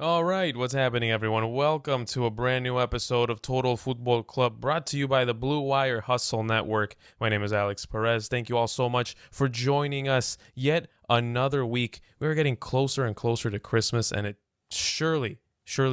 All right, what's happening, everyone? Welcome to a brand new episode of Total Football Club brought to you by the Blue Wire Hustle Network. My name is Alex Perez. Thank you all so much for joining us yet another week. We're getting closer and closer to Christmas, and it surely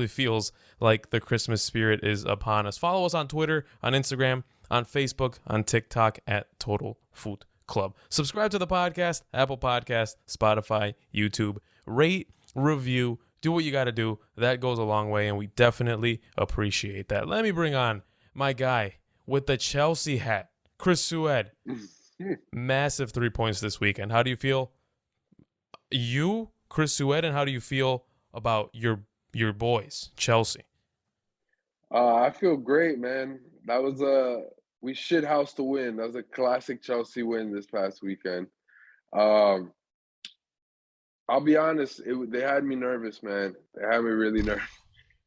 feels like the Christmas spirit is upon us. Follow us on Twitter, on Instagram, on Facebook, on TikTok at Total Foot Club. Subscribe to the podcast, Apple Podcast, Spotify, YouTube. Rate, review, do what you got to do. That goes a long way, and we definitely appreciate that. Let me bring on my guy with the Chelsea hat, Chris Sued. Massive 3 points this weekend. How do you feel? Chris Sued, and how do you feel about your boys, Chelsea? I feel great, man. That was a we shit house to win. That was a classic Chelsea win this past weekend. Um, I'll be honest, they had me nervous, man. They had me really nervous.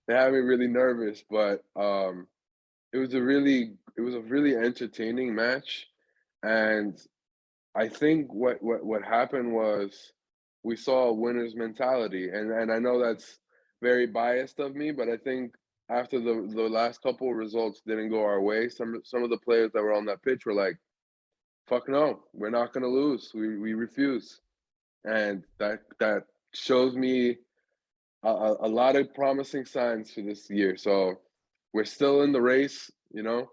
They had me really nervous, but it was a really entertaining match, and I think what happened was we saw a winner's mentality, and I know that's very biased of me, but I think after the last couple of results didn't go our way, some of the players that were on that pitch were like, "Fuck no, we're not gonna lose. We refuse," and that shows me a lot of promising signs for this year. So we're still in the race, you know.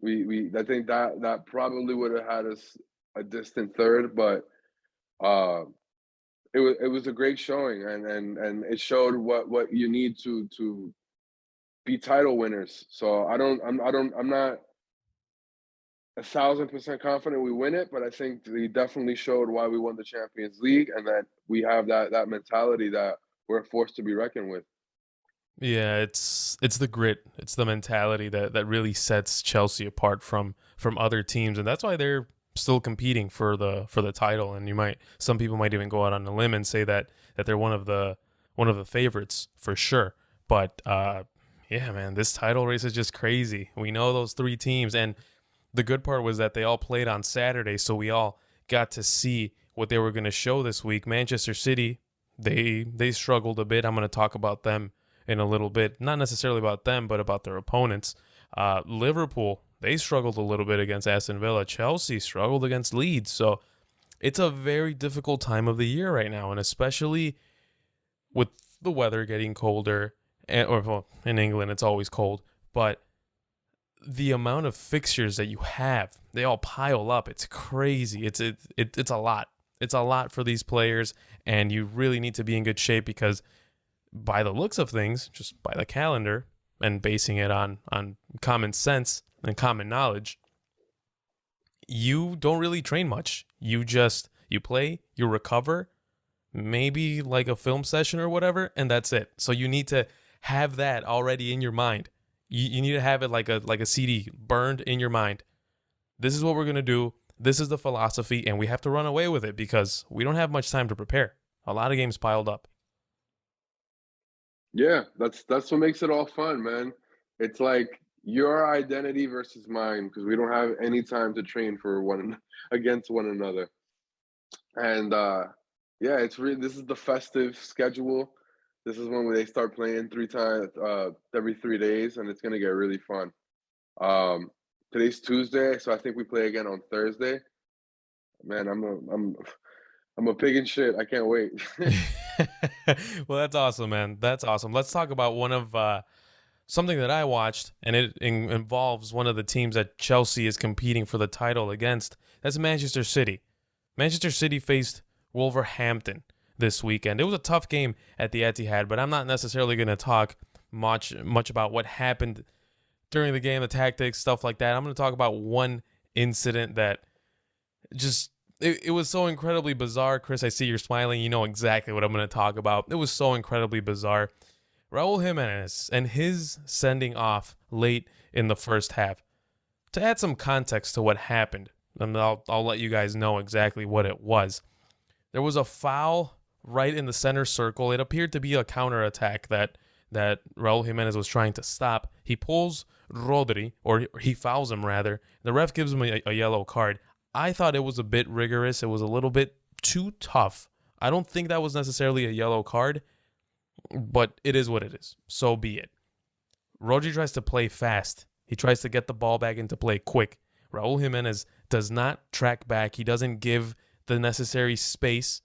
We I think that probably would have had us a distant third, but uh, it was a great showing, and it showed what you need to be title winners. So I'm not 1,000% confident we win it, but I think we definitely showed why we won the Champions League, and that we have that mentality that we're forced to be reckoned with. Yeah, it's the grit, it's the mentality that really sets Chelsea apart from other teams, and that's why they're still competing for the title. And some people might even go out on a limb and say that they're one of the favorites for sure. But yeah, man, this title race is just crazy. We know those three teams, and the good part was that they all played on Saturday, so we all got to see what they were going to show this week. Manchester City, they struggled a bit. I'm going to talk about them in a little bit. Not necessarily about them, but about their opponents. Liverpool, they struggled a little bit against Aston Villa. Chelsea struggled against Leeds. So it's a very difficult time of the year right now, and especially with the weather getting colder, or well, in England it's always cold, but the amount of fixtures that you have, they all pile up. It's crazy. It's a lot. It's a lot for these players, and you really need to be in good shape because by the looks of things, just by the calendar and basing it on common sense and common knowledge, you don't really train much. You play, you recover, maybe like a film session or whatever, and that's it. So you need to have that already in your mind. You need to have it like a CD burned in your mind. This is what we're gonna do. This is the philosophy, and we have to run away with it because we don't have much time to prepare. A lot of games piled up. Yeah, that's what makes it all fun, man. It's like your identity versus mine because we don't have any time to train for against one another. And yeah, it's really this is the festive schedule. This is when they start playing three times every 3 days, and it's gonna get really fun. Um, Today's Tuesday, so I think we play again on Thursday. Man, I'm a pig in shit. I can't wait. Well, that's awesome, man. That's awesome. Let's talk about one of something that I watched, and it involves one of the teams that Chelsea is competing for the title against. That's Manchester City. Manchester City faced Wolverhampton this weekend. It was a tough game at the Etihad, but I'm not necessarily going to talk much about what happened during the game, the tactics, stuff like that. I'm going to talk about one incident that just it was so incredibly bizarre. Chris, I see you're smiling. You know exactly what I'm going to talk about. It was so incredibly bizarre. Raul Jimenez and his sending off late in the first half. To add some context to what happened, and I'll let you guys know exactly what it was. There was a foul right in the center circle. It appeared to be a counterattack that Raul Jimenez was trying to stop. He pulls Rodri, or he fouls him rather. The ref gives him a yellow card. I thought it was a bit rigorous. It was a little bit too tough. I don't think that was necessarily a yellow card. but it is what it is. So be it. Rodri tries to play fast. He tries to get the ball back into play quick. Raul Jimenez does not track back. He doesn't give the necessary space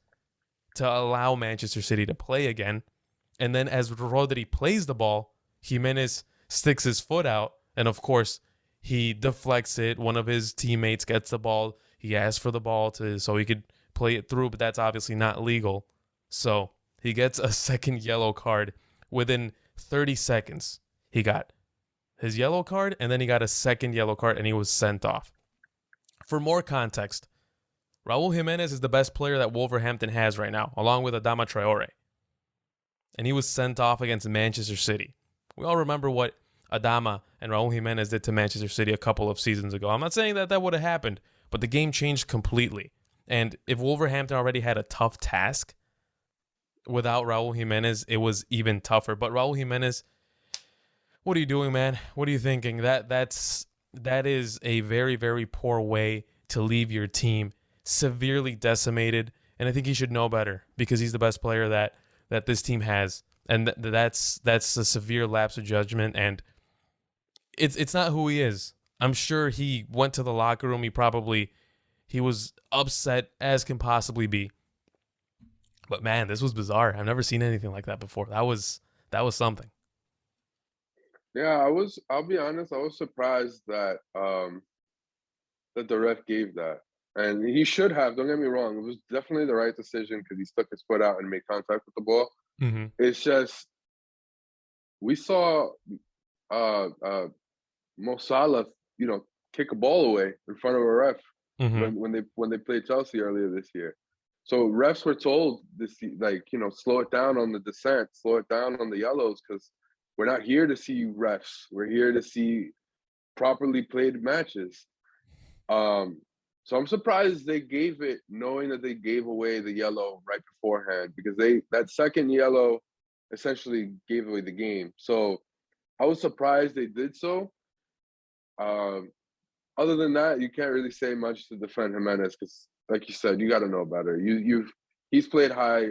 to allow Manchester City to play again. And then as Rodri plays the ball, Jimenez sticks his foot out. And of course, he deflects it. One of his teammates gets the ball. He asks for the ball so he could play it through, but that's obviously not legal. So he gets a second yellow card within 30 seconds. He got his yellow card, and then he got a second yellow card, and he was sent off. For more context, Raul Jimenez is the best player that Wolverhampton has right now, along with Adama Traore. And he was sent off against Manchester City. We all remember what Adama and Raul Jimenez did to Manchester City a couple of seasons ago. I'm not saying that would have happened, but the game changed completely. And if Wolverhampton already had a tough task without Raul Jimenez, it was even tougher. But Raul Jimenez, what are you doing, man? What are you thinking? That is a very, very poor way to leave your team severely decimated. And I think he should know better because he's the best player that this team has. And that's a severe lapse of judgment. And it's not who he is. I'm sure he went to the locker room. He was upset as can possibly be. But man, this was bizarre. I've never seen anything like that before. That was something. Yeah, I'll be honest, I was surprised that that the ref gave that. And he should have, don't get me wrong, it was definitely the right decision because he stuck his foot out and made contact with the ball. Mm-hmm. It's just we saw Mo Salah, kick a ball away in front of a ref Mm-hmm. when they played Chelsea earlier this year. So refs were told this, slow it down on the descent, slow it down on the yellows, because we're not here to see refs. We're here to see properly played matches. So I'm surprised they gave it, knowing that they gave away the yellow right beforehand, because that second yellow essentially gave away the game. So I was surprised they did so. Other than that, you can't really say much to defend Jimenez because, like you said, you got to know better. He's played high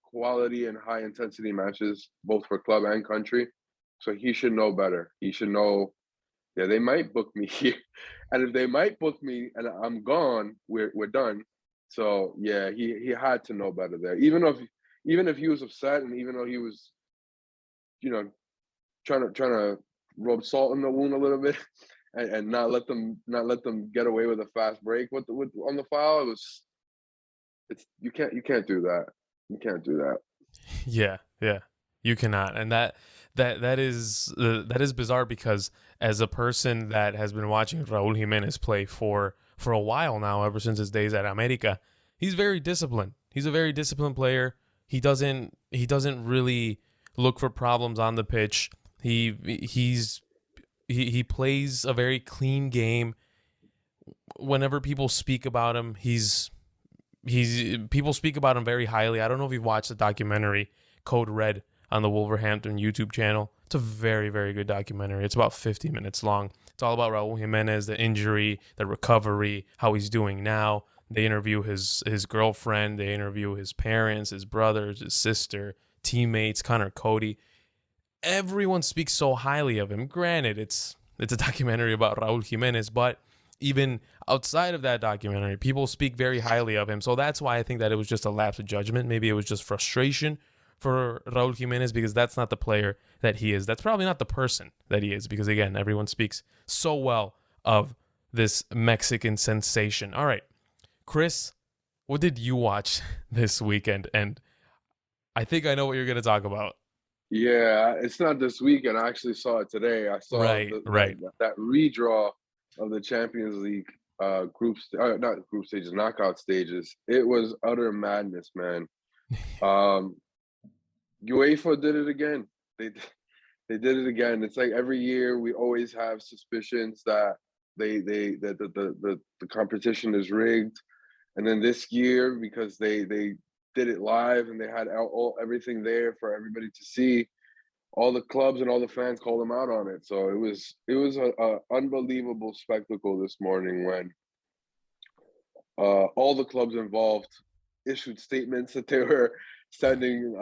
quality and high intensity matches both for club and country, so he should know better. He should know, yeah, they might book me here, and if they might book me and I'm gone, we're done. So yeah, he had to know better there. Even if he was upset and even though he was, trying to rub salt in the wound a little bit and not let them get away with a fast break with on the foul. You can't do that. You can't do that. Yeah, you cannot, and that is bizarre because as a person that has been watching Raul Jimenez play for a while now, ever since his days at America, he's very disciplined. He's a very disciplined player. He doesn't really look for problems on the pitch. He plays a very clean game. Whenever people speak about him, people speak about him very highly. I don't know if you've watched the documentary Code Red on the Wolverhampton YouTube channel. It's a very, very good documentary. It's about 50 minutes long. It's all about Raul Jimenez, the injury, the recovery, how he's doing now. They interview his girlfriend. They interview his parents, his brothers, his sister, teammates, Connor Cody. Everyone speaks so highly of him. Granted, it's a documentary about Raul Jimenez, but even outside of that documentary, people speak very highly of him. So that's why I think that it was just a lapse of judgment. Maybe it was just frustration for Raul Jimenez because that's not the player that he is. That's probably not the person that he is because, again, everyone speaks so well of this Mexican sensation. All right, Chris, what did you watch this weekend? And I think I know what you're going to talk about. Yeah, it's not this weekend. I actually saw it today. I saw Right, right. that redraw of the Champions League not group stages, knockout stages. It was utter madness, man. UEFA did it again. They did it again. It's like every year we always have suspicions that the competition is rigged, and then this year because they did it live and they had everything there for everybody to see. All the clubs and all the fans called them out on it. So it was a unbelievable spectacle this morning when all the clubs involved issued statements that they were sending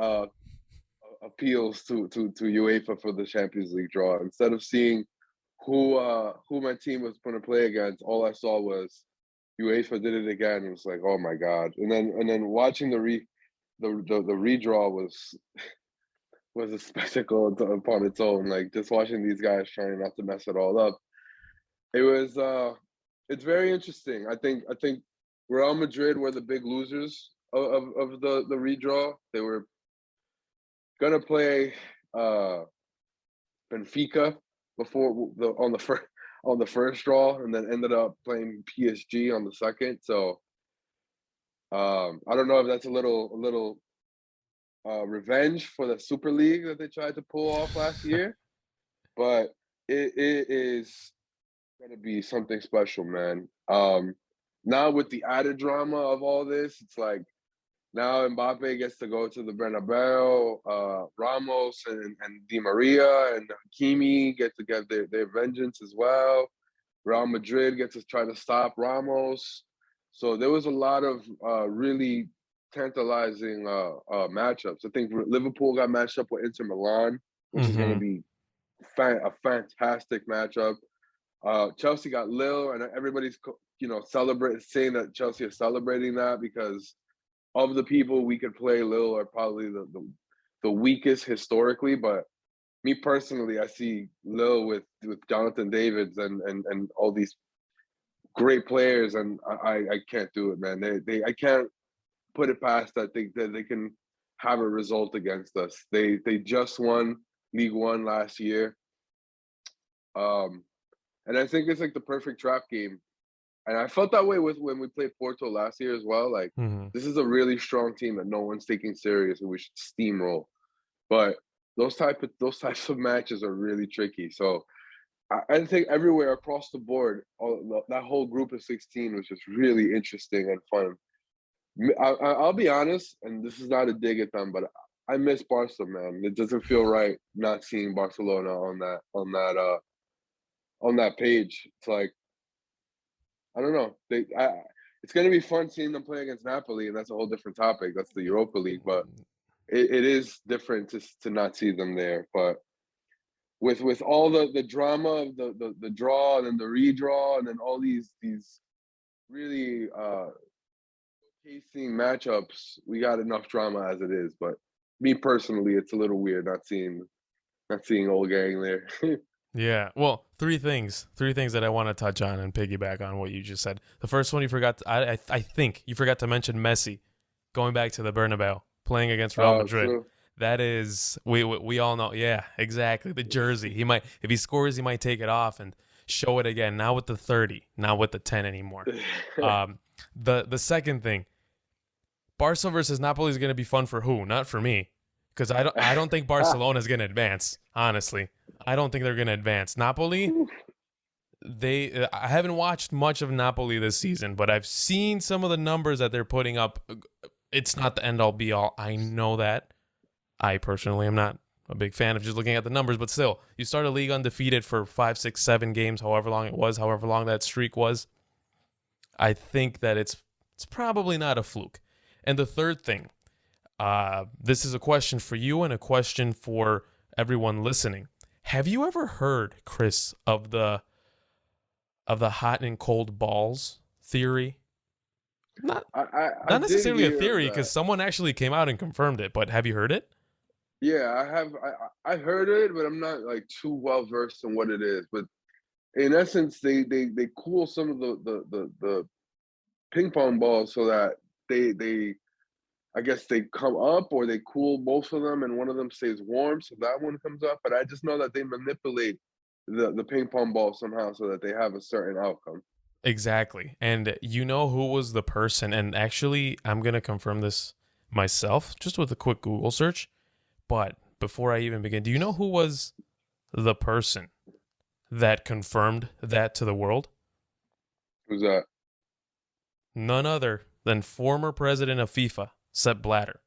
appeals to UEFA for the Champions League draw. Instead of seeing who my team was going to play against, all I saw was UEFA did it again. It was like, oh my god! And then watching the redraw was a spectacle upon its own. Like just watching these guys trying not to mess it all up. It was it's very interesting. I think Real Madrid were the big losers of the redraw. They were gonna play Benfica before on the first draw, and then ended up playing PSG on the second. So I don't know if that's a little revenge for the Super League that they tried to pull off last year, but it is gonna be something special, man. Now with the added drama of all this, it's like now Mbappe gets to go to the Bernabeu, Ramos and Di Maria and Hakimi get to get their vengeance as well. Real Madrid gets to try to stop Ramos. So there was a lot of really tantalizing matchups. I think Liverpool got matched up with Inter Milan, which is going to be a fantastic matchup. Chelsea got Lille, and everybody's saying that Chelsea is celebrating that because of the people we could play, Lille are probably the weakest historically. But me personally, I see Lille with Jonathan Davids and all these great players, and I can't do it, man. I can't put it past that they can have a result against us. They just won League One last year, and I think it's like the perfect trap game. And I felt that way when we played Porto last year as well. Like this is a really strong team that no one's taking serious, and we should steamroll. But those types of matches are really tricky. So I think everywhere across the board, that whole group of 16 was just really interesting and fun. I'll be honest, and this is not a dig at them, but I miss Barca, man. It doesn't feel right not seeing Barcelona on that page. It's like, I don't know. It's going to be fun seeing them play against Napoli, and that's a whole different topic. That's the Europa League, but it is different to not see them there. But with all the drama of the draw and then the redraw and then all these really casing matchups, we got enough drama as it is. But me personally, it's a little weird not seeing old gang there. Yeah. Well, three things that I want to touch on and piggyback on what you just said. The first one you forgot. I think you forgot to mention Messi going back to the Bernabeu, playing against Real Madrid. True. That is, we all know. Yeah, exactly. The jersey. He might, if he scores, he might take it off and show it again. Not with the 30, not with the 10 anymore. The second thing, Barca versus Napoli is going to be fun for who? Not for me, because I don't think Barcelona is going to advance. Honestly, I don't think they're going to advance. Napoli, I haven't watched much of Napoli this season, but I've seen some of the numbers that they're putting up. It's not the end all be all. I know that. I personally am not a big fan of just looking at the numbers, but still, you start a league undefeated for 5, 6, 7 games, however long it was, however long that streak was. I think that it's probably not a fluke. And the third thing, this is a question for you and a question for everyone listening. Have you ever heard, Chris, of the hot and cold balls theory? Not necessarily a theory, because someone actually came out and confirmed it, but have you heard it? Yeah, I have. I heard it, but I'm not like too well versed in what it is. But in essence, they cool some of the ping pong balls so that they I guess they come up, or they cool both of them and one of them stays warm, so that one comes up. But I just know that they manipulate the ping pong ball somehow so that they have a certain outcome. Exactly. And you know who was the person, and actually I'm going to confirm this myself just with a quick Google search. But before I even begin, do you know who was the person that confirmed that to the world? Who's that? None other than former president of FIFA, Sepp Blatter.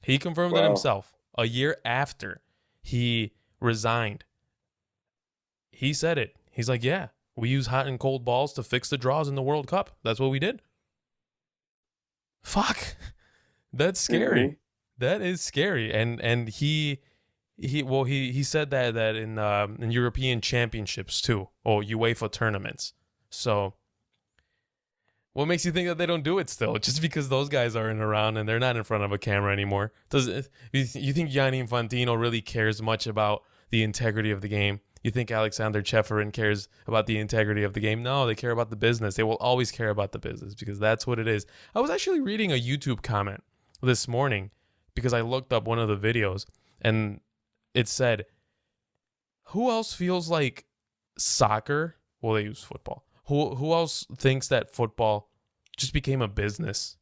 He confirmed it himself a year after he resigned. He said it. He's like, yeah, we use hot and cold balls to fix the draws in the World Cup. That's what we did. Fuck. That's scary. That is scary. And he said that in European championships too, or UEFA tournaments. So what makes you think that they don't do it still? Just because those guys aren't around and they're not in front of a camera anymore? You think Gianni Infantino really cares much about the integrity of the game? You think Alexander Cheferin cares about the integrity of the game? No, they care about the business. They will always care about the business because that's what it is. I was actually reading a YouTube comment this morning because I looked up one of the videos and it said, who else feels like soccer? Well, they use football. Who else thinks that football just became a business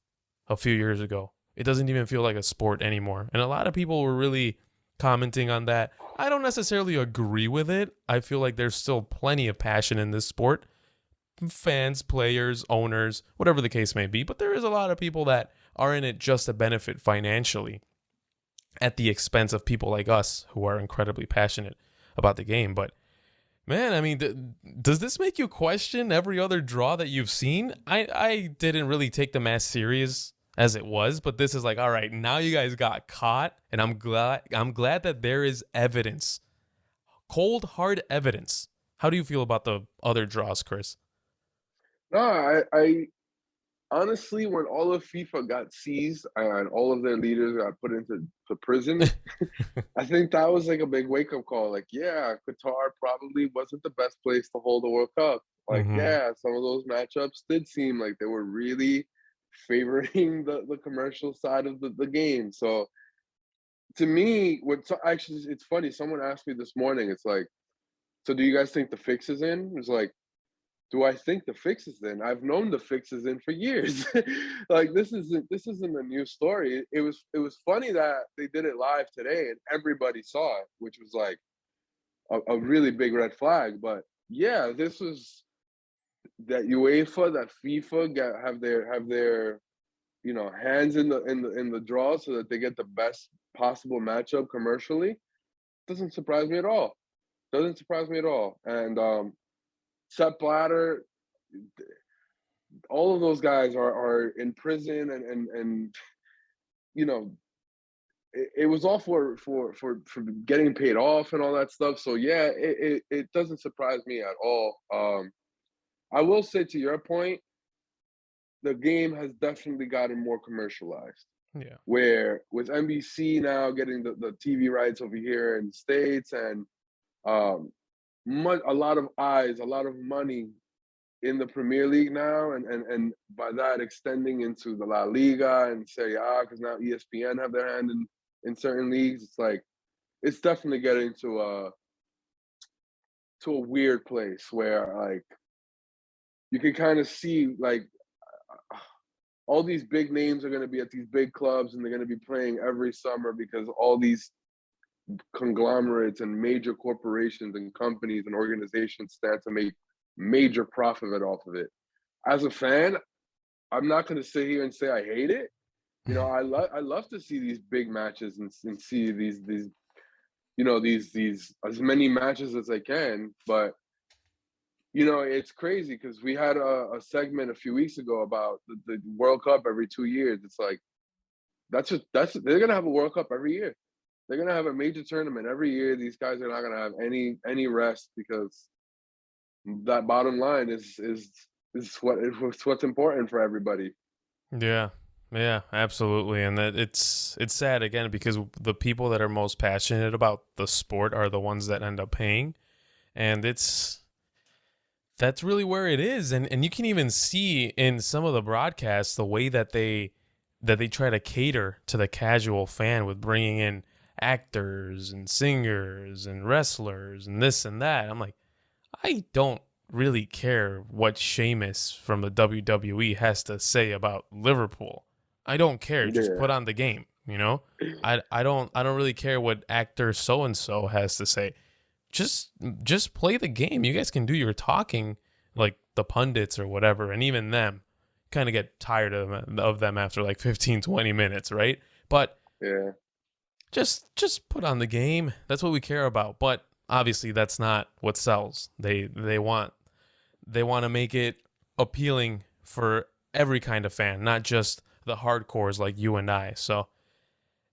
a few years ago? It doesn't even feel like a sport anymore. And a lot of people were really commenting on that. I don't necessarily agree with it. I feel like there's still plenty of passion in this sport. Fans, players, owners, whatever the case may be. But there is a lot of people that are in it just to benefit financially at the expense of people like us who are incredibly passionate about the game. But man, I mean, does this make you question every other draw that you've seen? I didn't really take them as serious as it was, but this is like, all right, now you guys got caught, and I'm glad that there is evidence, cold hard evidence. How do you feel about the other draws, Chris? No, I honestly, when all of FIFA got seized and all of their leaders got put into prison, I think that was like a big wake up call. Like, yeah, Qatar probably wasn't the best place to hold a World Cup. Like, Mm-hmm. yeah, some of those matchups did seem like they were really favoring the commercial side of the game. So to me, actually, it's funny. Someone asked me this morning. It's like, so do you guys think the fix is in? It's like, do I think the fix is in? I've known the fix is in for years. Like this isn't a new story. It was funny that they did it live today and everybody saw it, which was like a really big red flag. But yeah, this was that UEFA, that FIFA have their hands in the draw so that they get the best possible matchup commercially. Doesn't surprise me at all. Doesn't surprise me at all. And Sepp Blatter, all of those guys are in prison and you know it was all for getting paid off and all that stuff. So yeah, it doesn't surprise me at all. I will say to your point, the game has definitely gotten more commercialized. Yeah. Where with NBC now getting the TV rights over here in the States and um, a lot of eyes, a lot of money in the Premier League now, and by that extending into the La Liga and Serie A, because now ESPN have their hand in certain leagues. It's like it's definitely getting to a weird place where like you can kind of see like all these big names are going to be at these big clubs and they're going to be playing every summer because all these conglomerates and major corporations and companies and organizations stand to make major profit off of it. As a fan, I'm not going to sit here and say I hate it. I love to see these big matches and see these as many matches as I can. But it's crazy because we had a segment a few weeks ago about the World Cup every 2 years. It's like that's they're gonna have a World Cup every year. They're gonna have a major tournament every year. These guys are not gonna have any rest because that bottom line is what's important for everybody. Yeah. Yeah, absolutely. And that it's sad again because the people that are most passionate about the sport are the ones that end up paying. And that's really where it is. And you can even see in some of the broadcasts the way that they try to cater to the casual fan with bringing in actors and singers and wrestlers and this and that. I'm like, I don't really care what Sheamus from the WWE has to say about Liverpool. I don't care. Just Yeah, put on the game, you know? I don't really care what actor so and so has to say. Just just play the game. You guys can do your talking like the pundits or whatever, and even them kind of get tired of them after like 15, 20 minutes, right? But yeah, just put on the game. That's what we care about. But obviously that's not what sells. They want to make it appealing for every kind of fan, not just the hardcores like you and I. So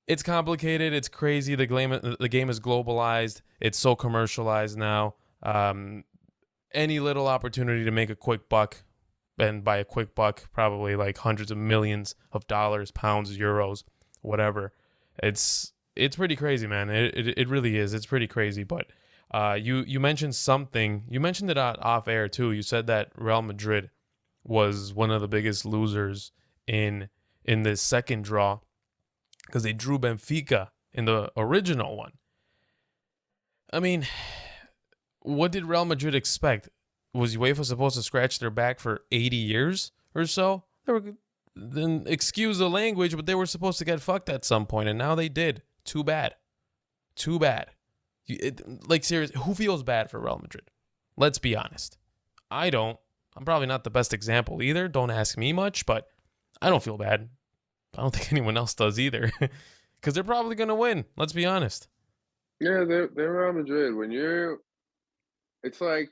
it's complicated. It's crazy. The game is globalized. It's so commercialized now. Any little opportunity to make a quick buck, and by a quick buck, probably like hundreds of millions of dollars, pounds, euros, whatever. It's pretty crazy, man. It really is. It's pretty crazy. But you mentioned something. You mentioned it off air too. You said that Real Madrid was one of the biggest losers in in this second draw because they drew Benfica in the original one. I mean, what did Real Madrid expect? Was UEFA supposed to scratch their back for 80 years or so? They were, then excuse the language, but they were supposed to get fucked at some point, and now they did. Too bad. Too bad. Like, seriously, who feels bad for Real Madrid? Let's be honest. I don't. I'm probably not the best example either. Don't ask me much, but I don't feel bad. I don't think anyone else does either. Because they're probably going to win. Let's be honest. Yeah, they're Real Madrid. It's like,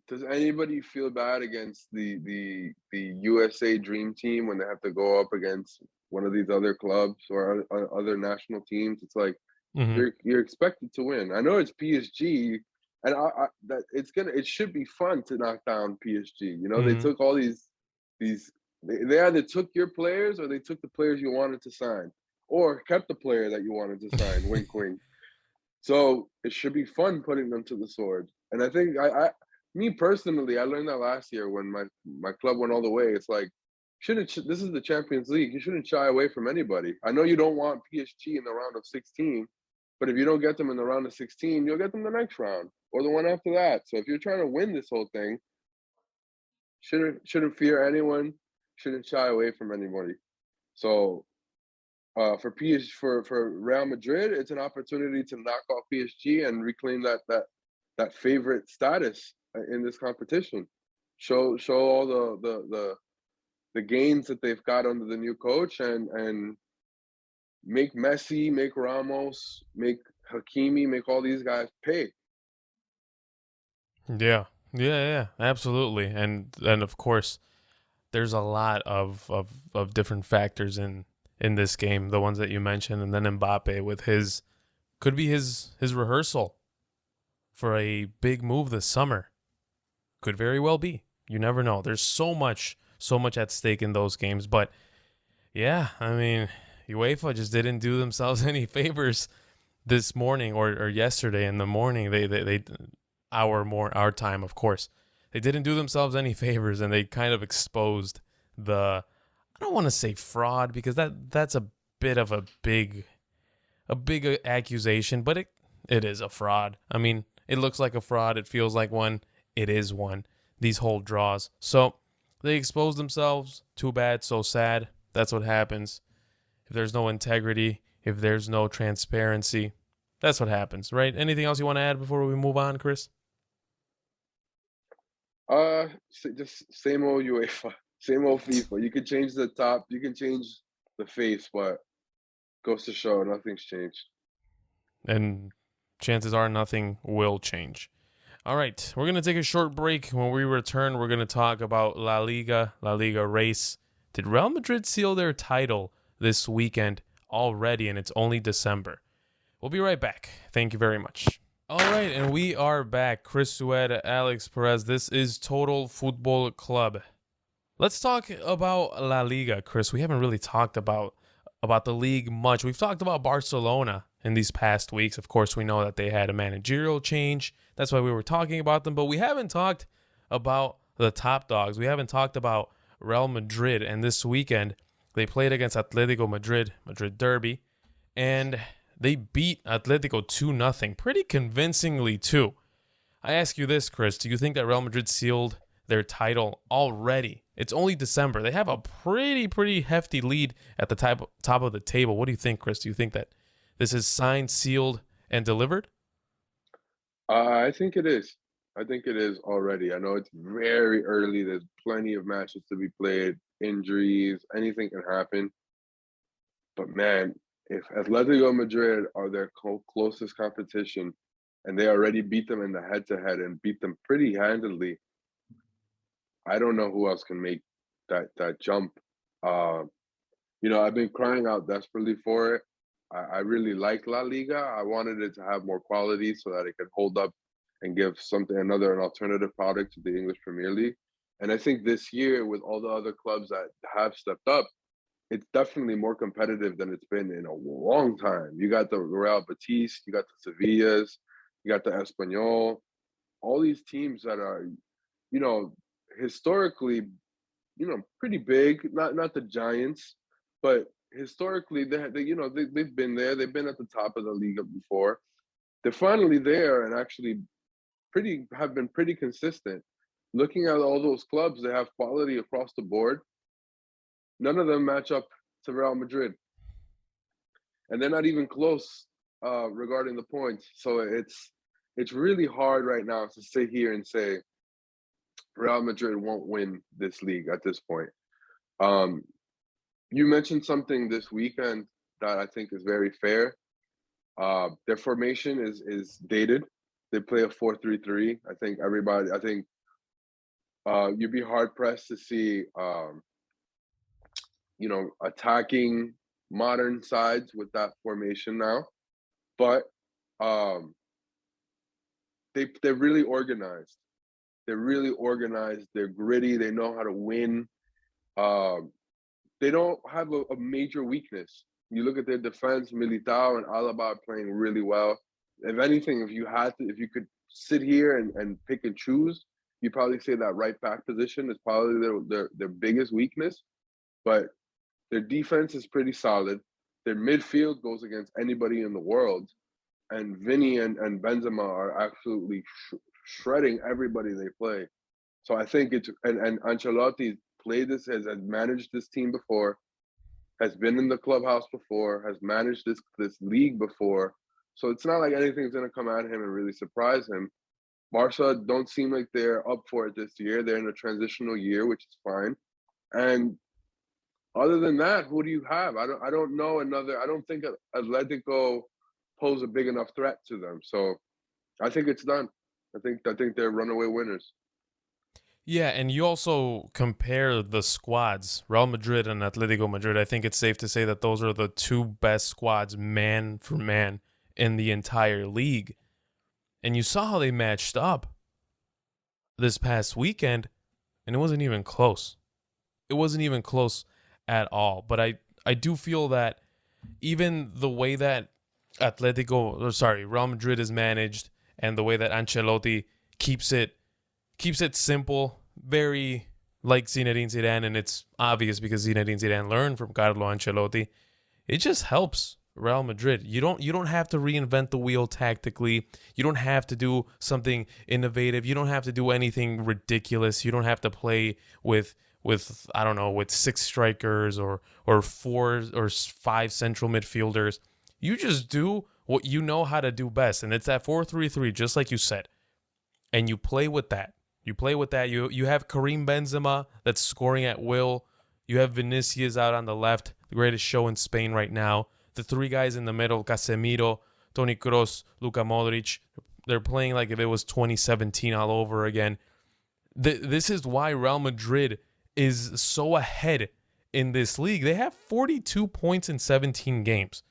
does anybody feel bad against the USA Dream Team when they have to go up against one of these other clubs or other national teams? It's like Mm-hmm. you're expected to win. I know it's PSG, and that it should be fun to knock down PSG. You know, they Mm-hmm. took all these they either took your players or they took the players you wanted to sign, or kept the player that you wanted to sign. Wink, wink. So it should be fun putting them to the sword. And I think me personally, I learned that last year when my club went all the way. It's like, shouldn't this is the Champions League? You shouldn't shy away from anybody. I know you don't want PSG in the round of 16, but if you don't get them in the round of 16, you'll get them the next round or the one after that. So if you're trying to win this whole thing, shouldn't fear anyone, shouldn't shy away from anybody. So for Real Madrid, it's an opportunity to knock off PSG and reclaim that favorite status in this competition. Show all the gains that they've got under the new coach, and make Messi, make Ramos, make Hakimi, make all these guys pay. Yeah. Yeah, absolutely. And of course, there's a lot of different factors in this game, the ones that you mentioned, and then Mbappe with his could be his rehearsal for a big move this summer. Could very well be. You never know. There's so much at stake in those games, but yeah, I mean, UEFA just didn't do themselves any favors this morning or yesterday in the morning. They our time, of course. They didn't do themselves any favors, and they kind of exposed the, I don't want to say fraud because that's a bit of a big accusation, but it is a fraud. I mean, it looks like a fraud. It feels like one. It is one. These whole draws. So they exposed themselves. Too bad. So sad. That's what happens. If there's no integrity, if there's no transparency, that's what happens, right? Anything else you want to add before we move on, Chris? Just same old UEFA, same old FIFA. You can change the top, you can change the face, but goes to show nothing's changed. And chances are nothing will change. All right, we're going to take a short break. When we return, we're going to talk about La Liga race. Did Real Madrid seal their title this weekend already, and it's only December? We'll be right back. Thank you very much. All right, and we are back. Chris Sued, Alex Perez. This is Total Football Club. Let's talk about La Liga, Chris. We haven't really talked about the league much. We've talked about Barcelona in these past weeks. Of course, we know that they had a managerial change. That's why we were talking about them, but we haven't talked about the top dogs. We haven't talked about Real Madrid, and this weekend they played against Atletico Madrid, Madrid Derby, and they beat Atletico 2-0, pretty convincingly too. I ask you this, Chris, do you think that Real Madrid sealed their title already? It's only December. They have a pretty hefty lead at the top of the table. What do you think, Chris? Do you think that this is signed, sealed, and delivered? I think it is. I think it is already. I know it's very early. There's plenty of matches to be played, injuries, anything can happen. But man, if Atletico Madrid are their closest competition and they already beat them in the head to head and beat them pretty handily, I don't know who else can make that jump. Uh, I've been crying out desperately for it. I really like La Liga. I wanted it to have more quality so that it could hold up and give an alternative product to the English Premier League. And I think this year, with all the other clubs that have stepped up, it's definitely more competitive than it's been in a long time. You got the Real Betis, you got the Sevillas, you got the Espanyol, all these teams that are, you know, historically, pretty big. Not the Giants, but historically, they've been there. They've been at the top of the league before. They're finally there and actually pretty have been pretty consistent. Looking at all those clubs, they have quality across the board. None of them match up to Real Madrid, and they're not even close regarding the points. So it's really hard right now to sit here and say Real Madrid won't win this league at this point. Um, you mentioned something this weekend that I think is very fair. Their formation is dated. They play a 4-3-3. I think you'd be hard pressed to see attacking modern sides with that formation now. But um, they're really organized. They're really organized. They're gritty. They know how to win. Um, they don't have a major weakness. You look at their defense, Militao and Alaba are playing really well. If anything, if you could sit here and pick and choose, you'd probably say that right back position is probably their biggest weakness. But their defense is pretty solid. Their midfield goes against anybody in the world. And Vinny and Benzema are absolutely shredding everybody they play. So I think and Ancelotti has managed this team before, has been in the clubhouse before, has managed this league before. So it's not like anything's gonna come at him and really surprise him. Barca don't seem like they're up for it this year. They're in a transitional year, which is fine. And other than that, who do you have? I don't know another. I don't think Atletico pose a big enough threat to them. So I think it's done. I think they're runaway winners. Yeah, and you also compare the squads, Real Madrid and Atletico Madrid. I think it's safe to say that those are the two best squads, man for man, in the entire league. And you saw how they matched up this past weekend, and it wasn't even close. It wasn't even close at all. But I do feel that even the way that Real Madrid is managed and the way that Ancelotti keeps it simple, very like Zinedine Zidane, and it's obvious because Zinedine Zidane learned from Carlo Ancelotti. It just helps Real Madrid. You don't have to reinvent the wheel tactically. You don't have to do something innovative. You don't have to do anything ridiculous. You don't have to play with I don't know, with 6 strikers or 4 or 5 central midfielders. You just do what you know how to do best, and it's that 4-3-3, just like you said. And you play with that. You have Karim Benzema that's scoring at will. You have Vinicius out on the left, the greatest show in Spain right now. The 3 guys in the middle, Casemiro, Toni Kroos, Luka Modric, they're playing like if it was 2017 all over again. This is why Real Madrid is so ahead in this league. They have 42 points in 17 games.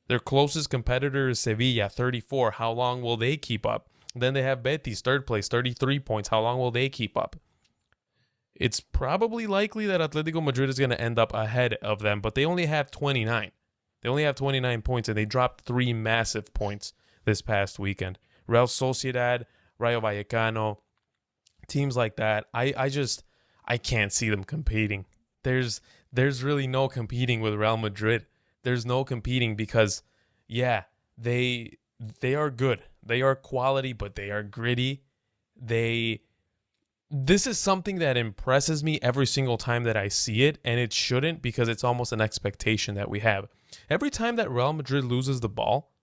Their closest competitor is Sevilla, 34. How long will they keep up? Then they have Betis, third place, 33 points. How long will they keep up? It's probably likely that Atletico Madrid is going to end up ahead of them, but they only have 29. They only have 29 points, and they dropped 3 massive points this past weekend. Real Sociedad, Rayo Vallecano, teams like that, I can't see them competing. There's really no competing with Real Madrid. There's no competing because, yeah, they are good. They are quality, but they are gritty. This is something that impresses me every single time that I see it, and it shouldn't because it's almost an expectation that we have. Every time that Real Madrid loses the ball,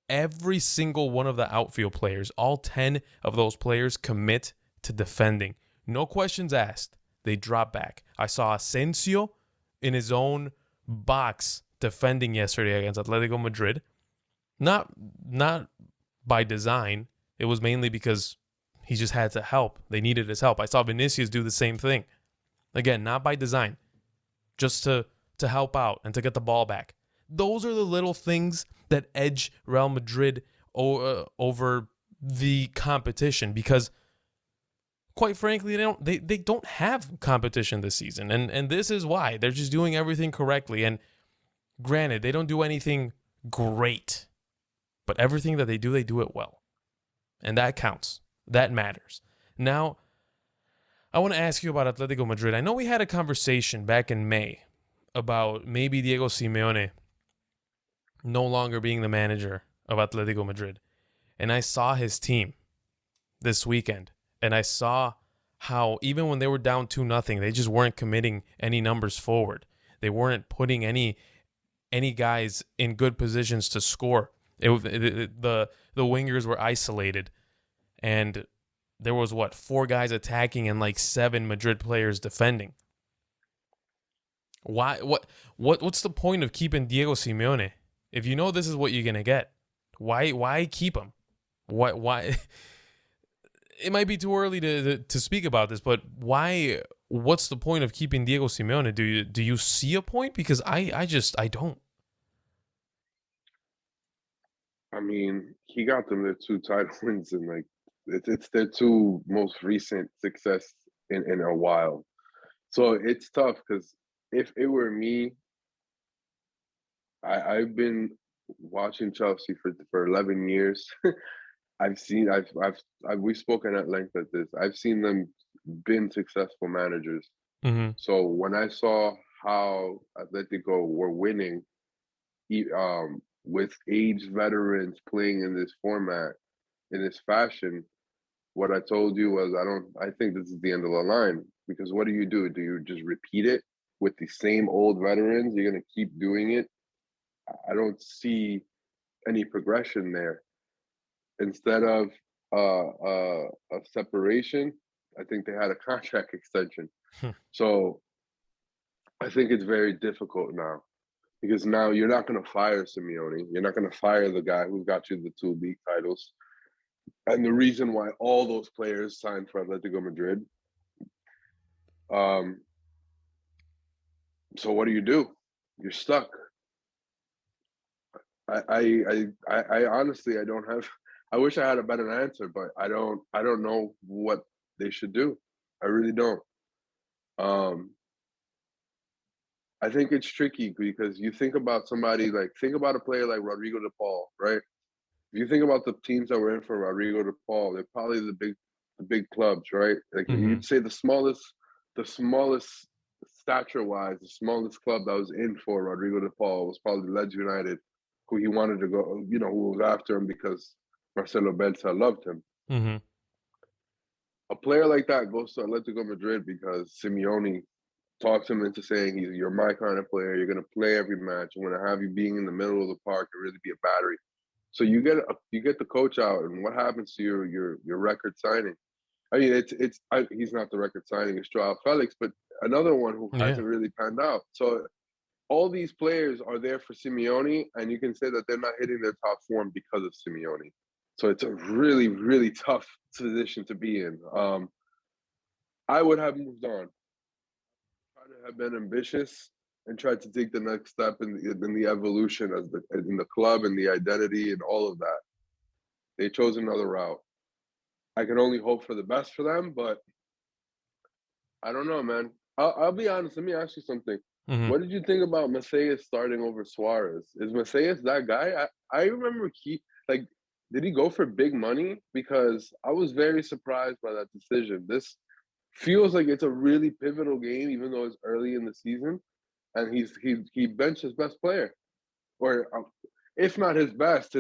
every single one of the outfield players, all 10 of those players commit to defending. No questions asked. They drop back. I saw Asensio in his own box defending yesterday against Atletico Madrid. Not by design. It was mainly because he just had to help. They needed his help. I saw Vinicius do the same thing. Again, not by design. Just to to help out and to get the ball back. Those are the little things that edge Real Madrid over the competition, because quite frankly, they don't have competition this season. And this is why. They're just doing everything correctly. And granted, they don't do anything great, but everything that they do it well. And that counts. That matters. Now, I want to ask you about Atletico Madrid. I know we had a conversation back in May about maybe Diego Simeone no longer being the manager of Atletico Madrid. And I saw his team this weekend. And I saw how even when they were down 2-0, they just weren't committing any numbers forward. They weren't putting any guys in good positions to score. The wingers were isolated. And there was 4 guys attacking and 7 Madrid players defending. Why? What's the point of keeping Diego Simeone if you know this is what you're gonna get? Why keep him? Why? It might be too early to speak about this, but why? What's the point of keeping Diego Simeone? Do you see a point? Because I don't. I mean, he got them their 2 title wins, and it's their 2 most recent success in a while. So it's tough because if it were me, I've been watching Chelsea for 11 years. We've spoken at length at this. I've seen them been successful managers. Mm-hmm. So when I saw how Atletico were winning, with aged veterans playing in this format, in this fashion, what I told you was I think this is the end of the line, because what do? Do you just repeat it with the same old veterans? You're gonna keep doing it? I don't see any progression there. Instead of a separation, I think they had a contract extension. So I think it's very difficult now, because now you're not going to fire Simeone. You're not going to fire the guy who got you the 2 league titles. And the reason why all those players signed for Atletico Madrid. So what do? You're stuck. I honestly, I don't have. I wish I had a better answer, but I don't know what they should do. I really don't. I think it's tricky because you think about think about a player like Rodrigo de Paul, right? If you think about the teams that were in for Rodrigo de Paul, they're probably the big clubs, right? Like you'd say the smallest stature-wise, the smallest club that was in for Rodrigo de Paul was probably Leeds United, who he wanted to go, who was after him because Marcelo Bielsa loved him. Mm-hmm. A player like that goes to Atletico Madrid because Simeone talks him into saying you're my kind of player. You're going to play every match. I'm going to have you being in the middle of the park and really be a battery. So you get the coach out, and what happens to your record signing? I mean, he's not the record signing. It's Joao Felix, but another one who hasn't really panned out. So all these players are there for Simeone, and you can say that they're not hitting their top form because of Simeone. So it's a really, really tough position to be in. I would have moved on. Try to have been ambitious and tried to take the next step in the evolution in the club and the identity and all of that. They chose another route. I can only hope for the best for them, but I don't know, man. I'll be honest. Let me ask you something. Mm-hmm. What did you think about Macias starting over Suarez? Is Macias that guy? I remember did he go for big money? Because I was very surprised by that decision. This feels like it's a really pivotal game, even though it's early in the season, and he benched his best player, or if not his best,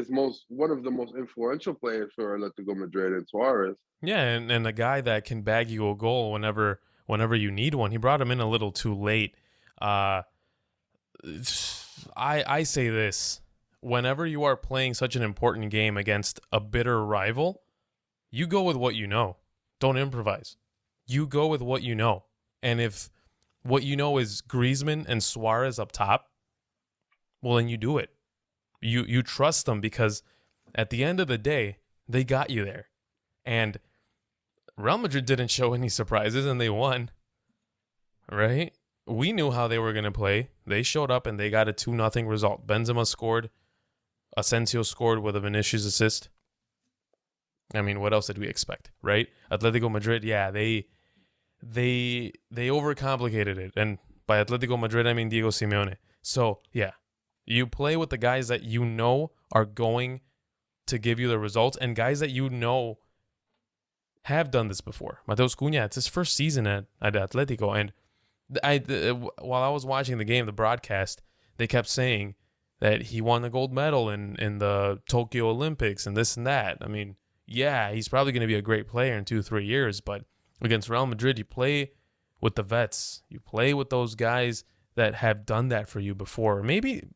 one of the most influential players for Atletico Madrid, and Suarez. Yeah, and a guy that can bag you a goal whenever you need one. He brought him in a little too late. I say this: whenever you are playing such an important game against a bitter rival, you go with what you know. Don't improvise. You go with what you know. And if what you know is Griezmann and Suarez up top, well, then you do it. You trust them, because at the end of the day, they got you there. And Real Madrid didn't show any surprises, and they won. Right? we knew how they were going to play. They showed up and they got a 2-0 result. Benzema scored. Asensio scored with a Vinicius assist. I mean, what else did we expect, right? Atletico Madrid, yeah, they overcomplicated it. And by Atletico Madrid, I mean Diego Simeone. So, yeah, you play with the guys that you know are going to give you the results and guys that you know have done this before. Mateus Cunha, it's his first season at Atletico. And while I was watching the game, the broadcast, they kept saying that he won the gold medal in the Tokyo Olympics and this and that. I mean, yeah, he's probably going to be a great player in 2-3 years, but against Real Madrid, you play with the vets. You play with those guys that have done that for you before. Maybe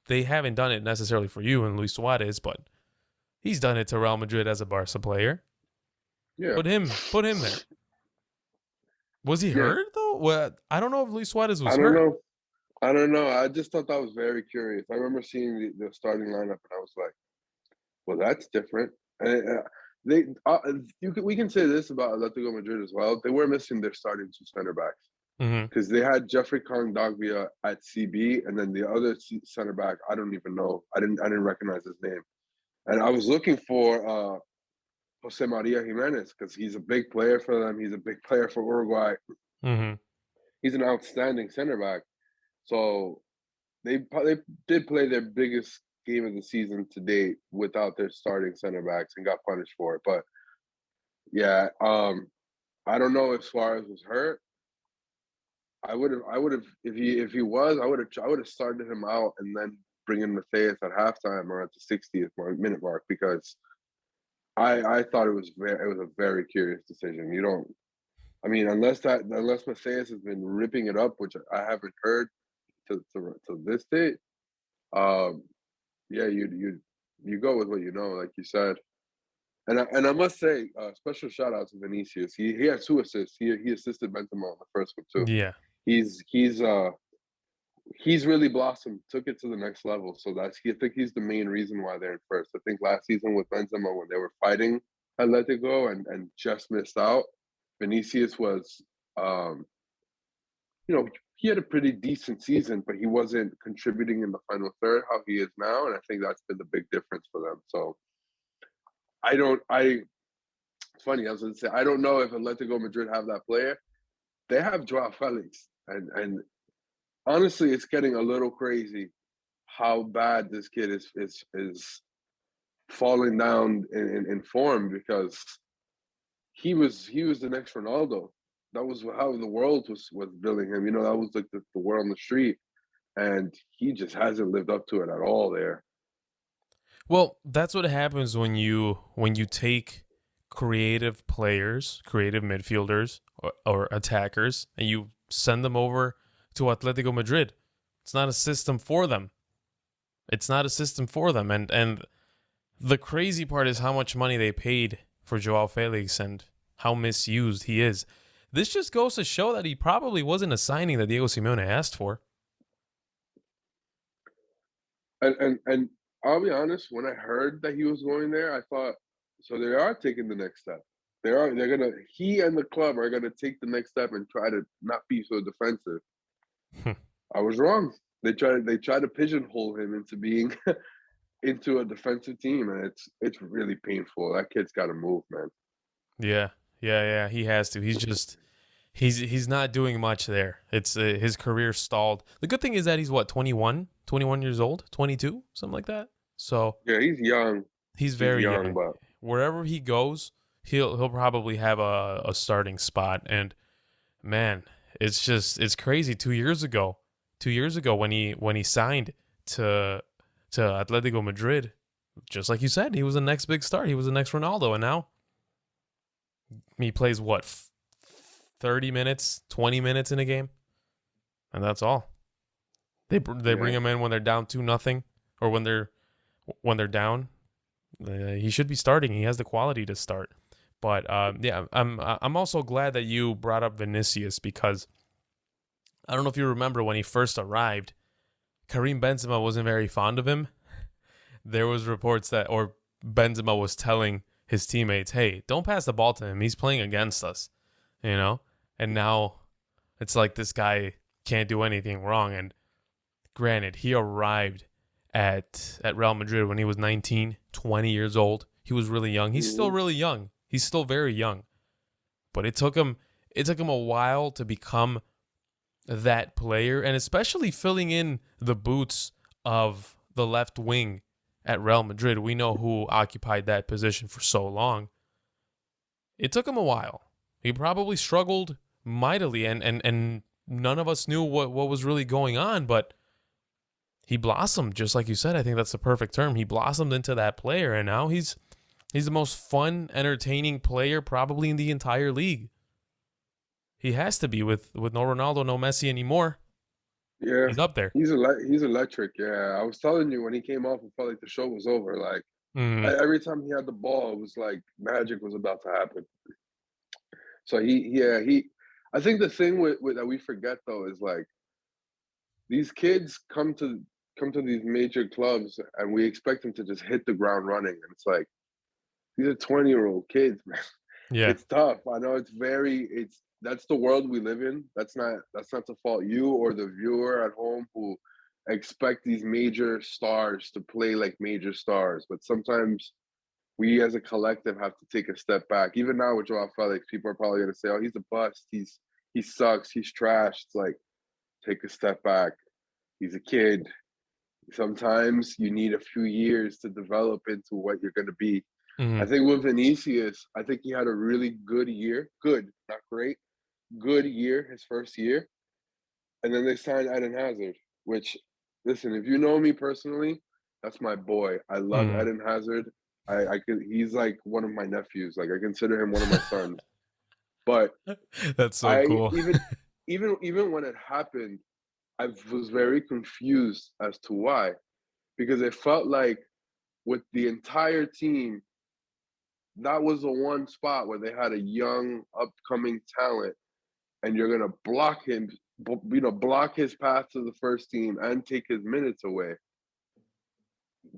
they haven't done it necessarily for you and Luis Suarez, but he's done it to Real Madrid as a Barca player. Yeah. Put him there. Was he hurt though? Well, I don't know if Luis Suarez was hurt. I don't know. I just thought that was very curious. I remember seeing the starting lineup, and I was like, "Well, that's different." And we can say this about Atletico Madrid as well. They were missing their starting two center backs because they had Jeffrey Kondogbia at CB, and then the other center back, I don't even know. I didn't recognize his name, and I was looking for Jose Maria Jimenez because he's a big player for them. He's a big player for Uruguay. He's an outstanding center back. So they did play their biggest game of the season to date without their starting center backs and got punished for it. But yeah, I don't know if Suarez was hurt. I would have if he was, I would have started him out and then bring in Matthias at halftime or at the 60th minute mark because I thought it was a very curious decision. You don't, I mean, unless Matthias has been ripping it up, which I haven't heard to this date, yeah, you go with what you know, like you said. And I must say, special shout out to Vinicius. He had 2 assists. He assisted Benzema on the first one too. Yeah. He's really blossomed, took it to the next level. So I think he's the main reason why they're in first. I think last season with Benzema when they were fighting Atletico and just missed out, Vinicius was he had a pretty decent season, but he wasn't contributing in the final third how he is now, and I think that's been the big difference for them. So it's funny, I was going to say, I don't know if Atletico Madrid have that player. They have Joao Felix, and honestly, it's getting a little crazy how bad this kid is falling down in form because he was the next Ronaldo. That was how the world was billing him. That was like the word on the street, and he just hasn't lived up to it at all there. Well, that's what happens when you take creative players, creative midfielders or attackers, and you send them over to Atletico Madrid. It's not a system for them. And the crazy part is how much money they paid for Joao Felix and how misused he is. This just goes to show that he probably wasn't a signing that Diego Simeone asked for. And I'll be honest, when I heard that he was going there, I thought, so they are taking the next step. He and the club are gonna take the next step and try to not be so defensive. I was wrong. They try to pigeonhole him into being into a defensive team, and it's really painful. That kid's got to move, man. Yeah. He has to. He's not doing much there. It's his career stalled. The good thing is that he's 21 years old, 22, something like that. So yeah, he's young. He's very young. But wherever he goes, he'll probably have a starting spot. And man, it's crazy. 2 years ago when he signed to Atletico Madrid, just like you said, he was the next big star. He was the next Ronaldo, and now he plays 30 minutes, 20 minutes in a game, and that's all. They bring him in when they're down 2-0, or when they're down. He should be starting. He has the quality to start. But yeah, I'm also glad that you brought up Vinicius, because I don't know if you remember when he first arrived, Karim Benzema wasn't very fond of him. There was reports or Benzema was telling his teammates, hey, don't pass the ball to him. He's playing against us, And now it's like this guy can't do anything wrong. And granted, he arrived at Real Madrid when he was 19, 20 years old. He was really young. He's still Hmm. really young. He's still very young. But it took him a while to become that player, and especially filling in the boots of the left wing at Real Madrid. We know who occupied that position for so long. It took him a while. He probably struggled mightily, and none of us knew what was really going on, but he blossomed, just like you said. I think that's the perfect term. He blossomed into that player, and now he's the most fun, entertaining player probably in the entire league. He has to be with no Ronaldo, no Messi anymore. Yeah, He's up there. he's electric. Yeah, I was telling you when he came off, it felt like the show was over. Like Mm, every time he had the ball, it was like magic was about to happen. So he. I think the thing with that we forget though is like these kids come to these major clubs and we expect them to just hit the ground running, and it's like these are 20-year-old kids, man. yeah. It's tough. I know it's that's the world we live in. That's not to fault you or the viewer at home who expect these major stars to play like major stars. But sometimes we as a collective have to take a step back. Even now with Joao Felix, people are probably gonna say, "Oh, he's a bust. He sucks. He's trash." It's like take a step back. He's a kid. Sometimes you need a few years to develop into what you're going to be. I Mm, think with Vinicius, I think he had a really good year. Good, not great. Good year, his first year. And then they signed Eden Hazard, which, listen, if you know me personally, that's my boy. I love mm. Eden Hazard. He's like one of my nephews. Like I consider him one of my sons. But That's so I cool. even when it happened, I was very confused as to why. Because it felt like with the entire team, that was the one spot where they had a young, upcoming talent, and you're gonna block him, block his path to the first team and take his minutes away.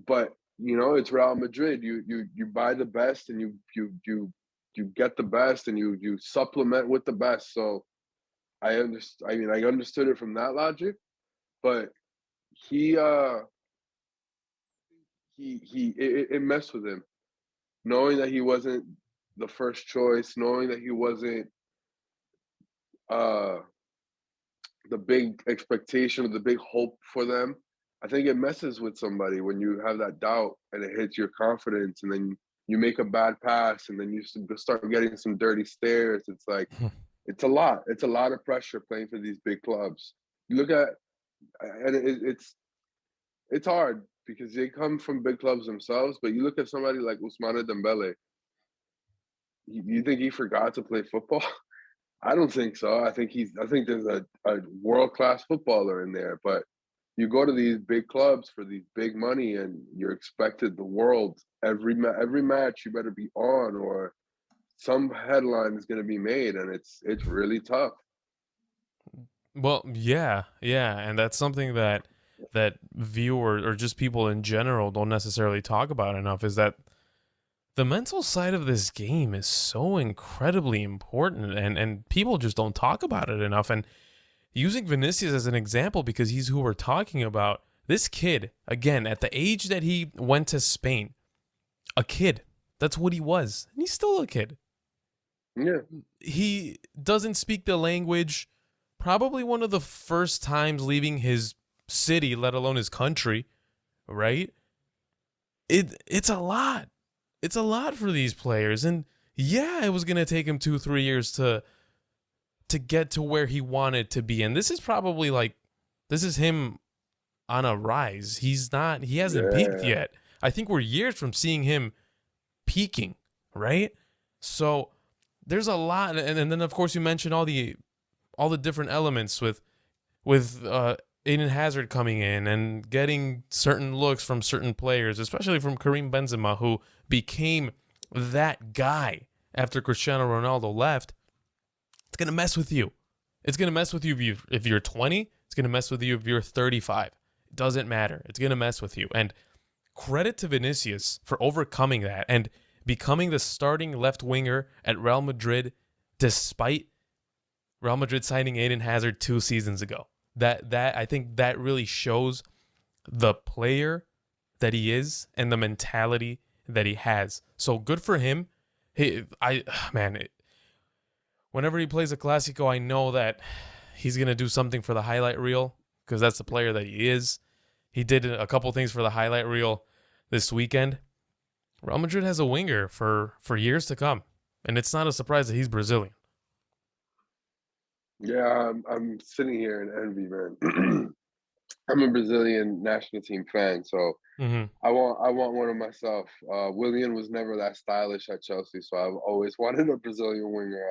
But it's Real Madrid. You buy the best, and you get the best, and you supplement with the best. So I understood it from that logic, but he it messed with him knowing that he wasn't the first choice, knowing that he wasn't uh, the big expectation or the big hope for them. I think it messes with somebody when you have that doubt and it hits your confidence, and then you make a bad pass, and then you start getting some dirty stares. It's like it's a lot. It's a lot of pressure playing for these big clubs. You look at and it's hard because they come from big clubs themselves. But you look at somebody like Ousmane Dembele. You think he forgot to play football? I don't think so. I think there's a world class footballer in there, but you go to these big clubs for these big money, and you're expected the world every match. You better be on, or some headline is going to be made, and it's really tough. Well, yeah, yeah, and that's something that viewers or just people in general don't necessarily talk about enough, is that the mental side of this game is so incredibly important, and people just don't talk about it enough. And using Vinicius as an example, because he's who we're talking about, this kid, again, at the age that he went to Spain, a kid, that's what he was. And he's still a kid. Yeah, He doesn't speak the language, probably one of the first times leaving his city, let alone his country, right? It's a lot. It's a lot for these players. And yeah, it was gonna take him 2-3 years to get to where he wanted to be. And this is probably like this is him on a rise. He hasn't peaked yeah, yet. I think we're years from seeing him peaking, right? So there's a lot, and then of course you mentioned all the different elements with Aiden Hazard coming in and getting certain looks from certain players, especially from Karim Benzema, who became that guy after Cristiano Ronaldo left. It's gonna mess with you. It's gonna mess with you if you're 20. It's gonna mess with you if you're 35. It doesn't matter. It's gonna mess with you. And credit to Vinicius for overcoming that and becoming the starting left winger at Real Madrid, despite Real Madrid signing Aiden Hazard 2 seasons ago. That I think that really shows the player that he is and the mentality that he has. So good for him. Man, whenever he plays a Clasico, I know that he's gonna do something for the highlight reel because that's the player that he is. He did a couple things for the highlight reel this weekend. Real Madrid has a winger for years to come, and it's not a surprise that he's Brazilian. Yeah, I'm sitting here in envy, man. I'm a Brazilian national team fan, so Mm-hmm. I want one of myself. Willian was never that stylish at Chelsea, so I've always wanted a Brazilian winger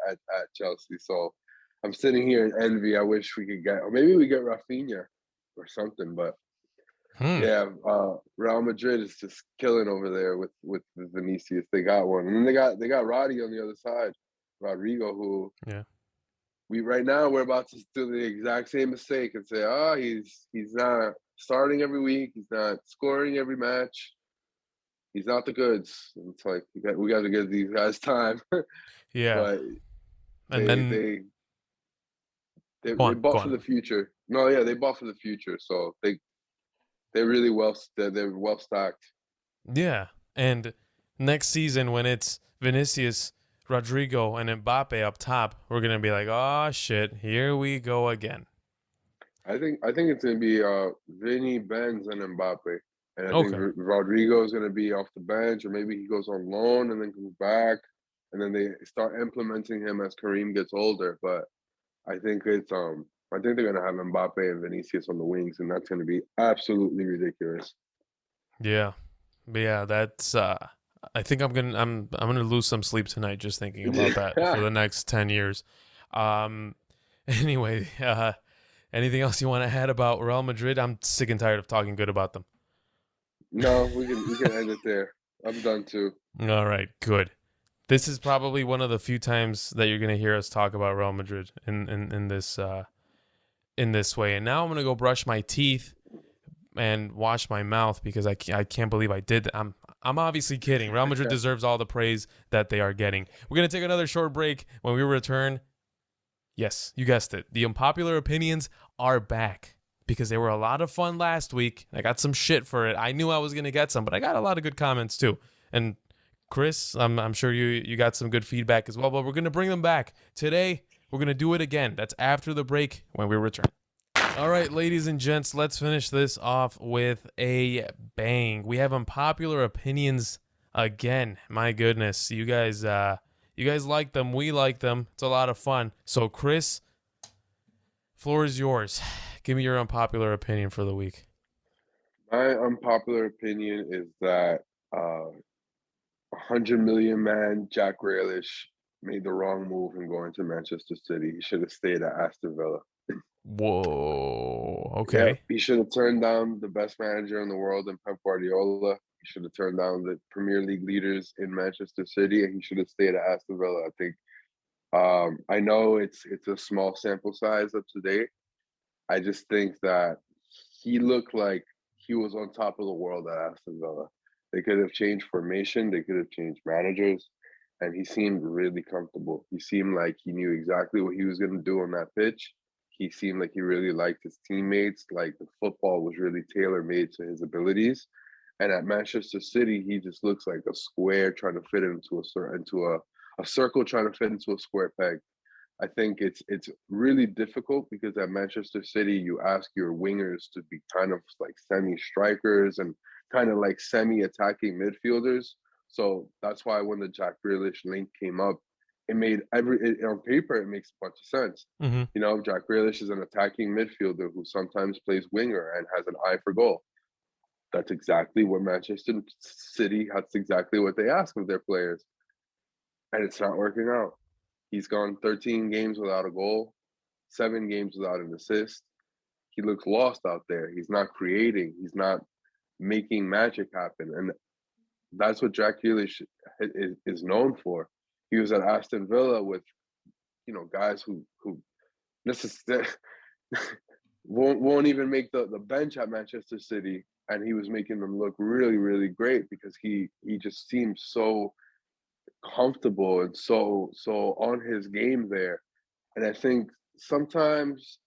at Chelsea. So I'm sitting here in envy. I wish we could get, or maybe we get Rafinha or something. But Hmm. yeah, Real Madrid is just killing over there with Vinicius. They got one, and then they got Roddy on the other side, Rodrigo, who Yeah. we right now we're about to do the exact same mistake and say, oh, he's not starting every week, he's not scoring every match, he's not the goods. And it's like we got to give these guys time, Yeah. but And they then they go they on, go bought for on. the future. No, yeah, they bought for the future, so they're really they're well stacked. Yeah. And next season when it's Vinicius, Rodrigo, and Mbappe up top, we're gonna be like, oh shit, here we go again. I think it's gonna be Vinny, Benz, and Mbappe, and I think Okay. Rodrigo is gonna be off the bench, or maybe he goes on loan and then comes back, and then they start implementing him as Kareem gets older. But I think they're gonna have Mbappe and Vinicius on the wings, and that's gonna be absolutely ridiculous. Yeah. But yeah, that's I think I'm gonna lose some sleep tonight just thinking about that for Yeah. the next 10 years. Um anyway, anything else you want to add about Real Madrid? I'm sick and tired of talking good about them. No, we can end it there. I'm done too. All right, good. This is probably one of the few times that you're gonna hear us talk about Real Madrid in this way. And now I'm gonna go brush my teeth and wash my mouth because I can't believe I did that. I'm obviously kidding. Real Madrid deserves all the praise that they are getting. We're gonna take another short break. When we return, yes, you guessed it. The unpopular opinions are back because they were a lot of fun last week. I got some shit for it. I knew I was gonna get some, but I got a lot of good comments too. And Chris, I'm sure you got some good feedback as well. But we're gonna bring them back today. We're gonna do it again. That's after the break when we return. All right, ladies and gents, let's finish this off with a bang. We have unpopular opinions again. My goodness, you guys like them. We like them. It's a lot of fun. So, Chris, floor is yours. Give me your unpopular opinion for the week. My unpopular opinion is that 100 million man Jack Grealish made the wrong move in going to Manchester City. He should have stayed at Aston Villa. Whoa. Yeah, Okay. he should have turned down the best manager in the world in Pep Guardiola. He should have turned down the Premier League leaders in Manchester City, and he should have stayed at Aston Villa. I think. I know it's a small sample size up to date. I just think that he looked like he was on top of the world at Aston Villa. They could have changed formation, they could have changed managers, and he seemed really comfortable. He seemed like he knew exactly what he was going to do on that pitch. He seemed like he really liked his teammates, like the football was really tailor made to his abilities. And at Manchester City, he just looks like a square trying to fit into a circle trying to fit into a square peg. I think it's really difficult because at Manchester City you ask your wingers to be kind of like semi strikers and kind of like semi attacking midfielders. So that's why when the Jack Grealish link came up, it made on paper it makes a bunch of sense. Mm-hmm. You know, Jack Grealish is an attacking midfielder who sometimes plays winger and has an eye for goal. That's exactly what Manchester City. That's exactly what they ask of their players, and it's not working out. He's gone 13 games without a goal, 7 games without an assist. He looks lost out there. He's not creating. He's not making magic happen, and that's what Jack Grealish is known for. He was at Aston Villa with guys who necessarily won't even make the bench at Manchester City, and he was making them look really really great because he just seemed so comfortable and so on his game there. And I think sometimes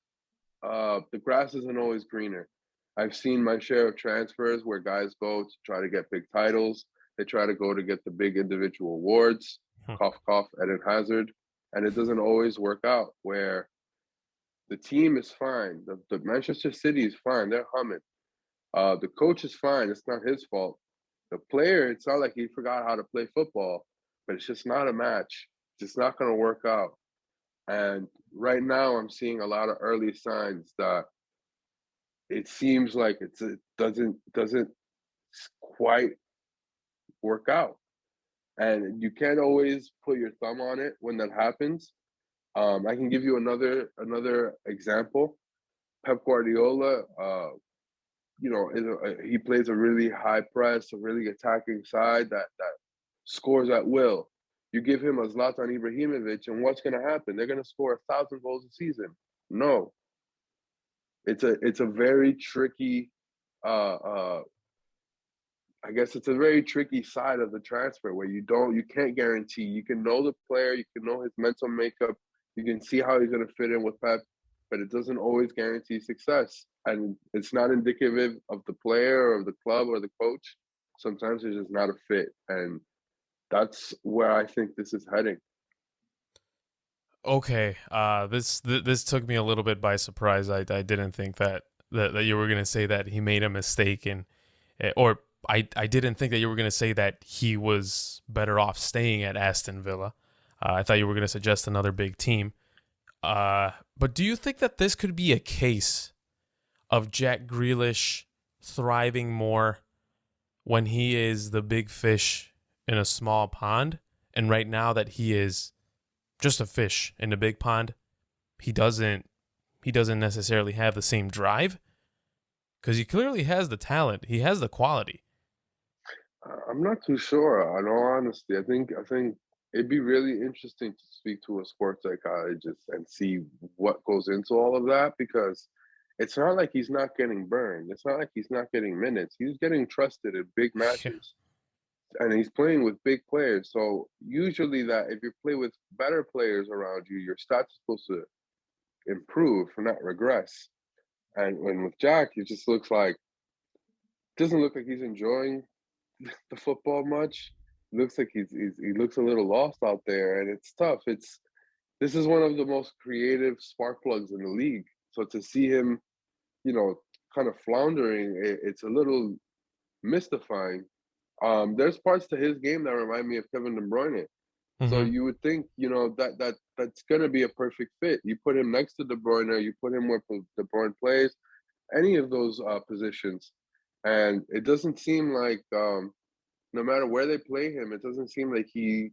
the grass isn't always greener. I've seen my share of transfers where guys go to try to get big titles. They try to go to get the big individual awards, Hmm. cough, cough, Eden Hazard, and it doesn't always work out where the team is fine. The Manchester City is fine. They're humming. The coach is fine. It's not his fault. The player, it's not like he forgot how to play football, but it's just not a match. It's just not going to work out. And right now, I'm seeing a lot of early signs that it seems like it doesn't quite work out. And you can't always put your thumb on it when that happens. I can give you another example. Pep Guardiola, he plays a really high press, a really attacking side that scores at will. You give him a Zlatan Ibrahimovic, and what's going to happen? They're going to score 1,000 goals a season. No, it's a very tricky. I guess it's a very tricky side of the transfer where you can't guarantee. You can know the player, you can know his mental makeup, you can see how he's going to fit in with Pep, but it doesn't always guarantee success. And it's not indicative of the player or of the club or the coach. Sometimes it's just not a fit, and that's where I think this is heading. Okay, this took me a little bit by surprise. I didn't think that you were gonna say that he made a mistake or I didn't think that you were gonna say that he was better off staying at Aston Villa. I thought you were gonna suggest another big team. But do you think that this could be a case of Jack Grealish thriving more when he is the big fish in a small pond, and right now that he is just a fish in a big pond, he doesn't necessarily have the same drive because he clearly has the talent, he has the quality. I'm not too sure. In all honesty, I think it'd be really interesting to speak to a sports psychologist and see what goes into all of that because it's not like he's not getting burned. It's not like he's not getting minutes. He's getting trusted in big Yeah. matches, and he's playing with big players. So usually, that if you play with better players around you, your stats are supposed to improve, not regress. And when with Jack, it just doesn't look like he's enjoying the football much. Looks like he looks a little lost out there, and it's tough. This is one of the most creative spark plugs in the league. So to see him, you know, kind of floundering, it's a little mystifying. There's parts to his game that remind me of Kevin De Bruyne. So Mm-hmm. you would think, that's gonna be a perfect fit. You put him next to De Bruyne, you put him where De Bruyne plays, any of those positions, and it doesn't seem like no matter where they play him, it doesn't seem like he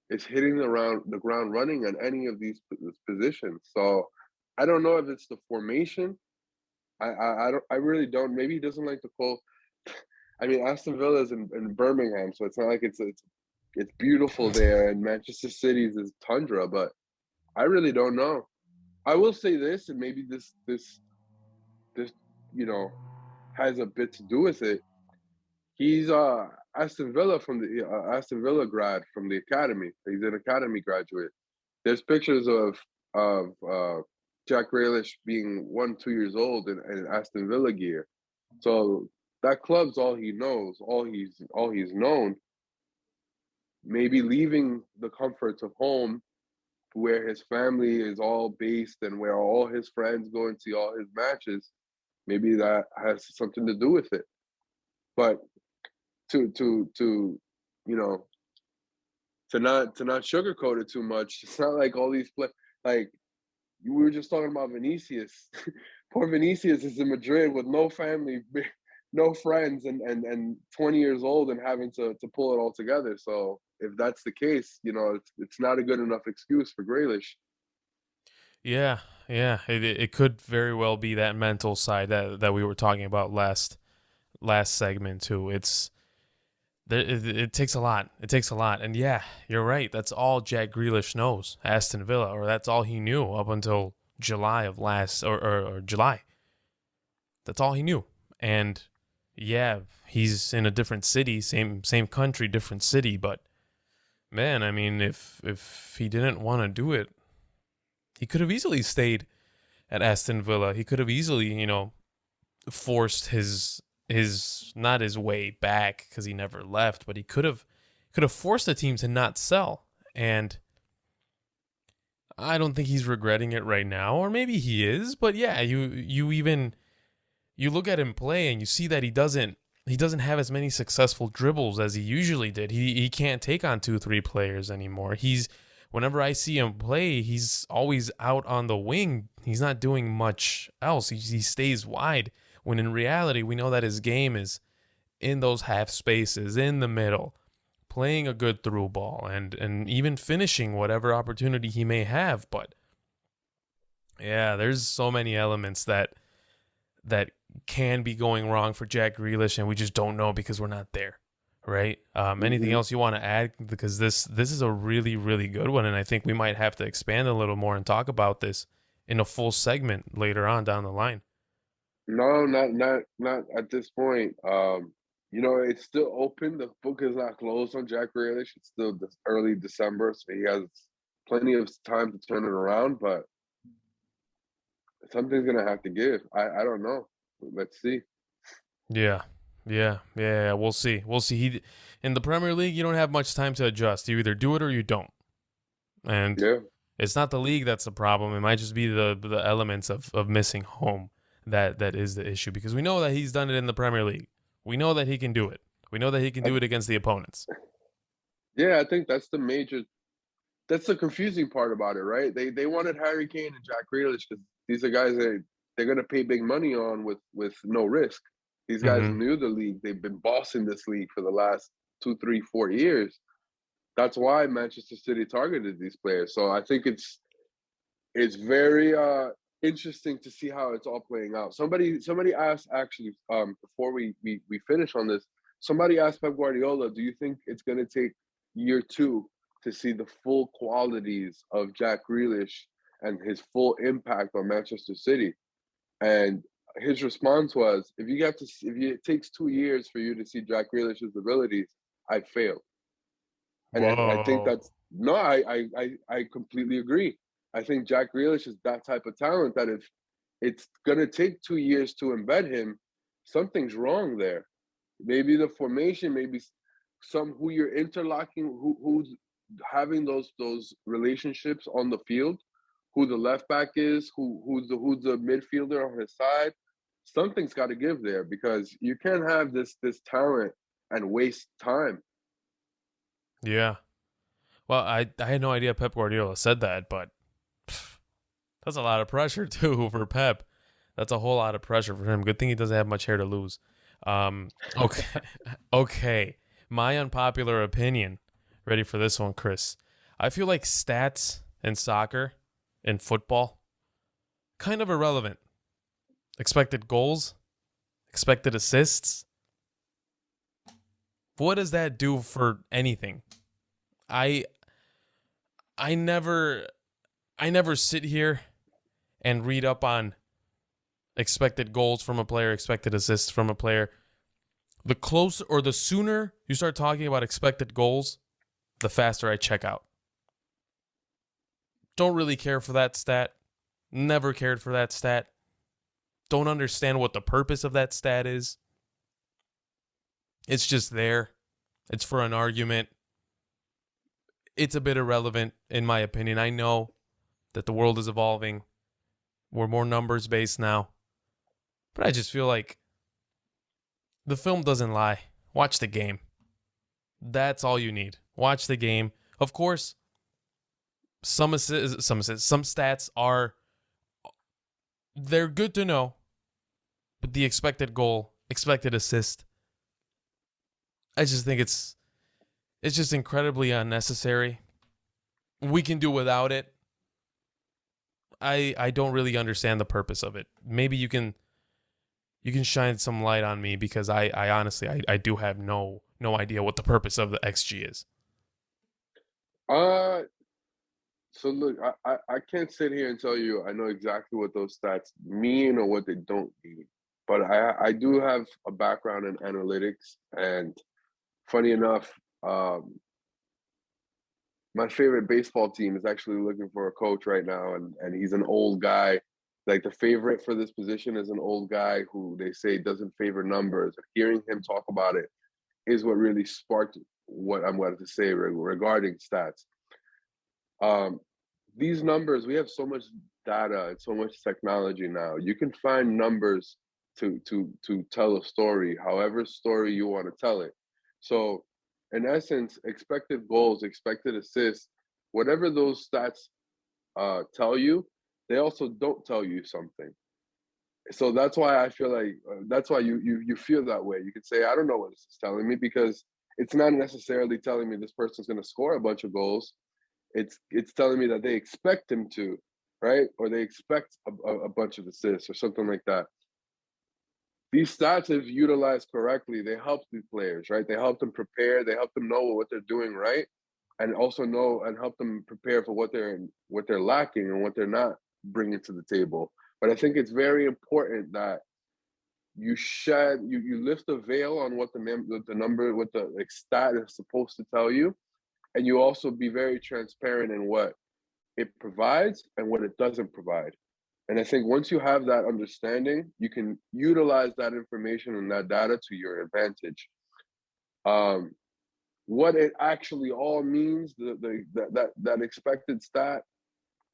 is hitting the ground running on any of these positions. So I don't know if it's the formation. I really don't. Maybe he doesn't like the cold. I mean, Aston Villa is in Birmingham, so it's not like it's beautiful there, and Manchester City's is tundra. But I really don't know. I will say this, and maybe this you know has a bit to do with it. He's Aston Villa grad from the academy. He's an academy graduate. There's pictures of Jack Grealish being 1, 2 years old in Aston Villa gear. So that club's all he knows, all he's known. Maybe leaving the comforts of home where his family is all based and where all his friends go and see all his matches, maybe that has something to do with it. But to you know to not sugarcoat it too much. It's not like all these like we were just talking about Vinicius. Poor Vinicius is in Madrid with no family, no friends, and 20 years old and having to pull it all together. So if that's the case, it's not a good enough excuse for Grealish. Yeah, yeah. It could very well be that mental side that we were talking about last segment too. It takes a lot. It takes a lot. And yeah, you're right. That's all Jack Grealish knows, Aston Villa, or that's all he knew up until July of last or July. That's all he knew. And yeah, he's in a different city, same country, different city, but man, I mean, if he didn't want to do it, he could have easily stayed at Aston Villa. He could have easily, forced his not his way back because he never left, but he could have forced the team to not sell. And I don't think he's regretting it right now, or maybe he is. But yeah, you look at him play and you see that he doesn't have as many successful dribbles as he usually did. He can't take on 2-3 players anymore. Whenever I see him play, he's always out on the wing. He's not doing much else. He stays wide. When in reality, we know that his game is in those half spaces, in the middle, playing a good through ball and even finishing whatever opportunity he may have. But yeah, there's so many elements that can be going wrong for Jack Grealish, and we just don't know because we're not there, right? Anything Hmm. else you want to add? Because this is a really, really good one, and I think we might have to expand a little more and talk about this in a full segment later on down the line. No, not at this point. It's still open. The book is not closed on Jack Grealish. It's still early December, so he has plenty of time to turn it around. But something's gonna have to give. I don't know. Let's see. Yeah. Yeah. We'll see. We'll see. In the Premier League, you don't have much time to adjust. You either do it or you don't. And Yeah, it's not the league that's the problem. It might just be the elements of missing home that is the issue because we know that he's done it in the Premier League. We know that he can do it. We know that he can I, do it against the opponents. yeah. I think that's the major. That's the confusing part about it, right? They wanted Harry Kane and Jack Grealish because these are guys that they're gonna pay big money on with no risk. These guys Mm-hmm. knew the league. They've been bossing this league for the last 2, 3, 4 years. That's why Manchester City targeted these players. So I think it's very interesting to see how it's all playing out. Somebody asked actually before we finish on this. Somebody asked Pep Guardiola, "Do you think it's going to take year two to see the full qualities of Jack Grealish and his full impact on Manchester City?" And his response was, if it takes 2 years for you to see Jack Grealish's abilities, I failed." And I think Whoa. that's no, I completely agree. I think Jack Grealish is that type of talent that if it's gonna take 2 years to embed him, something's wrong there. Maybe the formation, maybe some who you're interlocking, who's having those relationships on the field, who the left back is, who's the midfielder on his side. Something's got to give there because you can't have this talent and waste time. Yeah. Well, I had no idea Pep Guardiola said that, but that's a lot of pressure too for Pep. That's a whole lot of pressure for him. Good thing he doesn't have much hair to lose. Okay, okay. My unpopular opinion. Ready for this one, Chris? I feel like stats in soccer and football kind of irrelevant. Expected goals, expected assists. What does that do for anything? I I never I never sit here and read up on expected goals from a player, expected assists from a player. The closer or the sooner you start talking about expected goals, the faster I check out. Don't really care for that stat. Never cared for that stat. Don't understand what the purpose of that stat is. It's just there. It's for an argument. It's a bit irrelevant, in my opinion. I know that the world is evolving. We're more numbers based now. But I just feel like the film doesn't lie. Watch the game. That's all you need. Watch the game. Of course, some stats are they're good to know, but the expected goal, expected assist, I just think it's just incredibly unnecessary. We can do without it. I don't really understand the purpose of it. Maybe you can shine some light on me because I honestly I do have no idea what the purpose of the XG is. Uh, so look, I can't sit here and tell you I know exactly what those stats mean or what they don't mean, but I do have a background in analytics, and funny enough, my favorite baseball team is actually looking for a coach right now, and he's an old guy. Like the favorite for this position is an old guy who they say doesn't favor numbers. Hearing him talk about it is what really sparked what I'm going to say regarding stats. Um, these numbers, we have so much data and so much technology now. You can find numbers to tell a story, however story you want to tell it. So, in essence, expected goals, expected assists, whatever those stats tell you, they also don't tell you something. So that's why I feel like that's why you feel that way. You could say I don't know what this is telling me because it's not necessarily telling me this person's going to score a bunch of goals. It's telling me that they expect him to, right? Or they expect a bunch of assists or something like that. These stats, if utilized correctly, they help these players, right? They help them prepare. They help them know what they're doing right, and also know and help them prepare for what they're lacking and what they're not bringing to the table. But I think it's very important that you lift the veil on what the number, what the like, stat is supposed to tell you, and you also be very transparent in what it provides and what it doesn't provide. And I think once you have that understanding, you can utilize that information and that data to your advantage. Um, what it actually all means, that expected stat,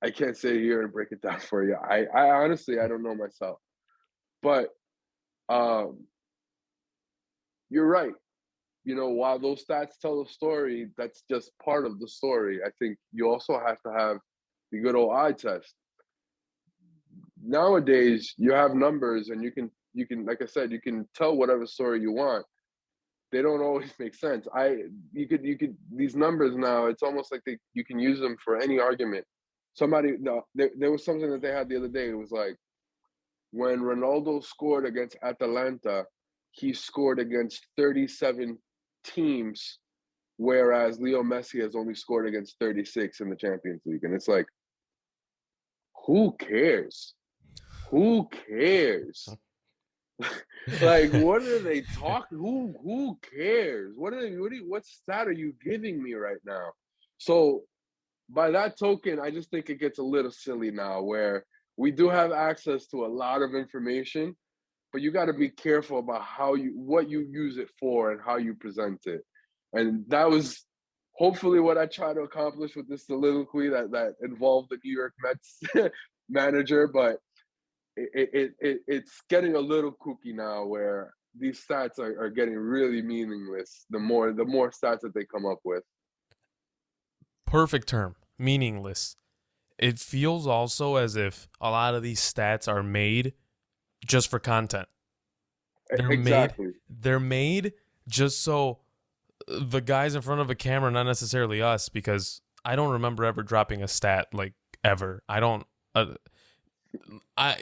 I can't sit here and break it down for you. I honestly I don't know myself, but um, you're right. You know, while those stats tell a story, that's just part of the story. I think you also have to have the good old eye test. Nowadays, you have numbers, and you can like I said, you can tell whatever story you want. They don't always make sense. You could these numbers now. It's almost like you can use them for any argument. Somebody, no, there was something that they had the other day. It was like when Ronaldo scored against Atalanta, he scored against 37 teams, whereas Leo Messi has only scored against 36 in the Champions League. And it's like, who cares? Who cares? Like, what are they talking? Who cares? What stat are you giving me right now? So by that token, I just think it gets a little silly now where we do have access to a lot of information, but you got to be careful about what you use it for and how you present it. And that was hopefully what I try to accomplish with this soliloquy that involved the New York Mets manager, but it's getting a little kooky now where these stats are getting really meaningless the more stats that they come up with. Perfect term, meaningless. It feels also as if a lot of these stats are made just for content. They're made Exactly. they're made just so the guys in front of a camera, not necessarily us, because I don't remember ever dropping a stat like ever. I don't.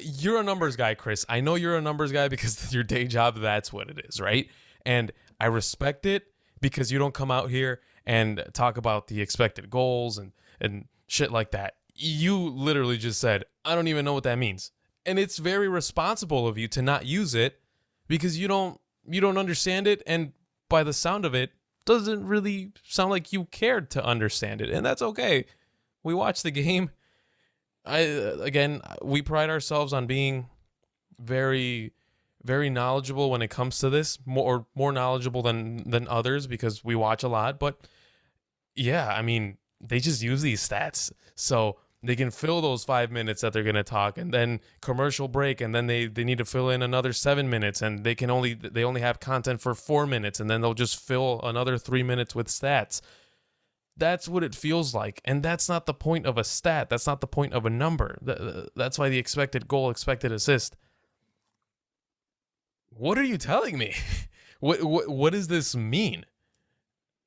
You're a numbers guy, Chris. I know you're a numbers guy because your day job, that's what it is, right? And I respect it because you don't come out here and talk about the expected goals and shit like that. You literally just said, I don't even know what that means. And it's very responsible of you to not use it because you don't understand it, and by the sound of it, doesn't really sound like you cared to understand it. And that's okay. We watch the game. Again, we pride ourselves on being very very knowledgeable when it comes to this, more knowledgeable than others because we watch a lot. But yeah, I mean, they just use these stats so they can fill those 5 minutes that they're gonna talk, and then commercial break, and then they need to fill in another 7 minutes, and they only have content for 4 minutes, and then they'll just fill another 3 minutes with stats. That's what it feels like, and that's not the point of a stat. That's not the point of a number. That's why the expected goal, expected assist. What are you telling me? What does this mean?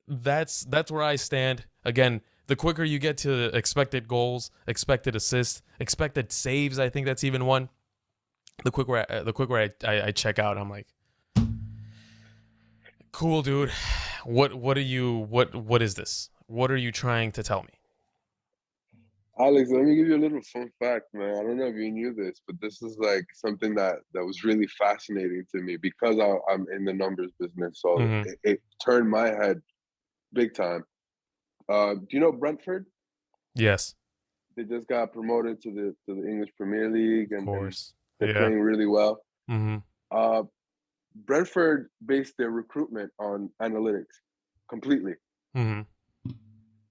That's where I stand. Again, the quicker you get to expected goals, expected assists, expected saves, I think that's even one. The quicker I check out, I'm like, cool, dude. What is this? What are you trying to tell me? Alex, let me give you a little fun fact, man. I don't know if you knew this, but this is like something that was really fascinating to me because I'm in the numbers business. So Mm-hmm. it turned my head big time. Do you know Brentford? Yes. They just got promoted to the English Premier League, Of and course. they're Yeah. playing really well. Mm-hmm. Uh, Brentford based their recruitment on analytics completely. Mm-hmm.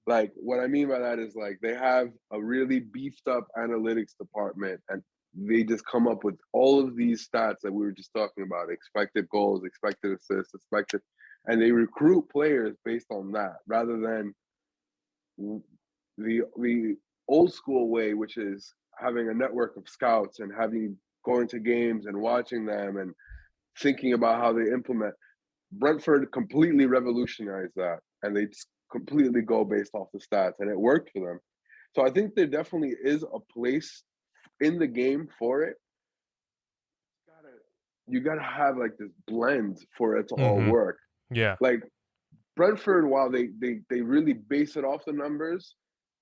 Like what I mean by that is like they have a really beefed up analytics department, and they just come up with all of these stats that we were just talking about: expected goals, expected assists, expected, and they recruit players based on that rather than the old school way, which is having a network of scouts and having going to games and watching them and thinking about how they implement. Brentford completely revolutionized that, and they just completely go based off the stats, and it worked for them. So I think there definitely is a place in the game for it. You gotta have like this blend for it to all Mm-hmm. work. Yeah. Like Brentford, while they really base it off the numbers,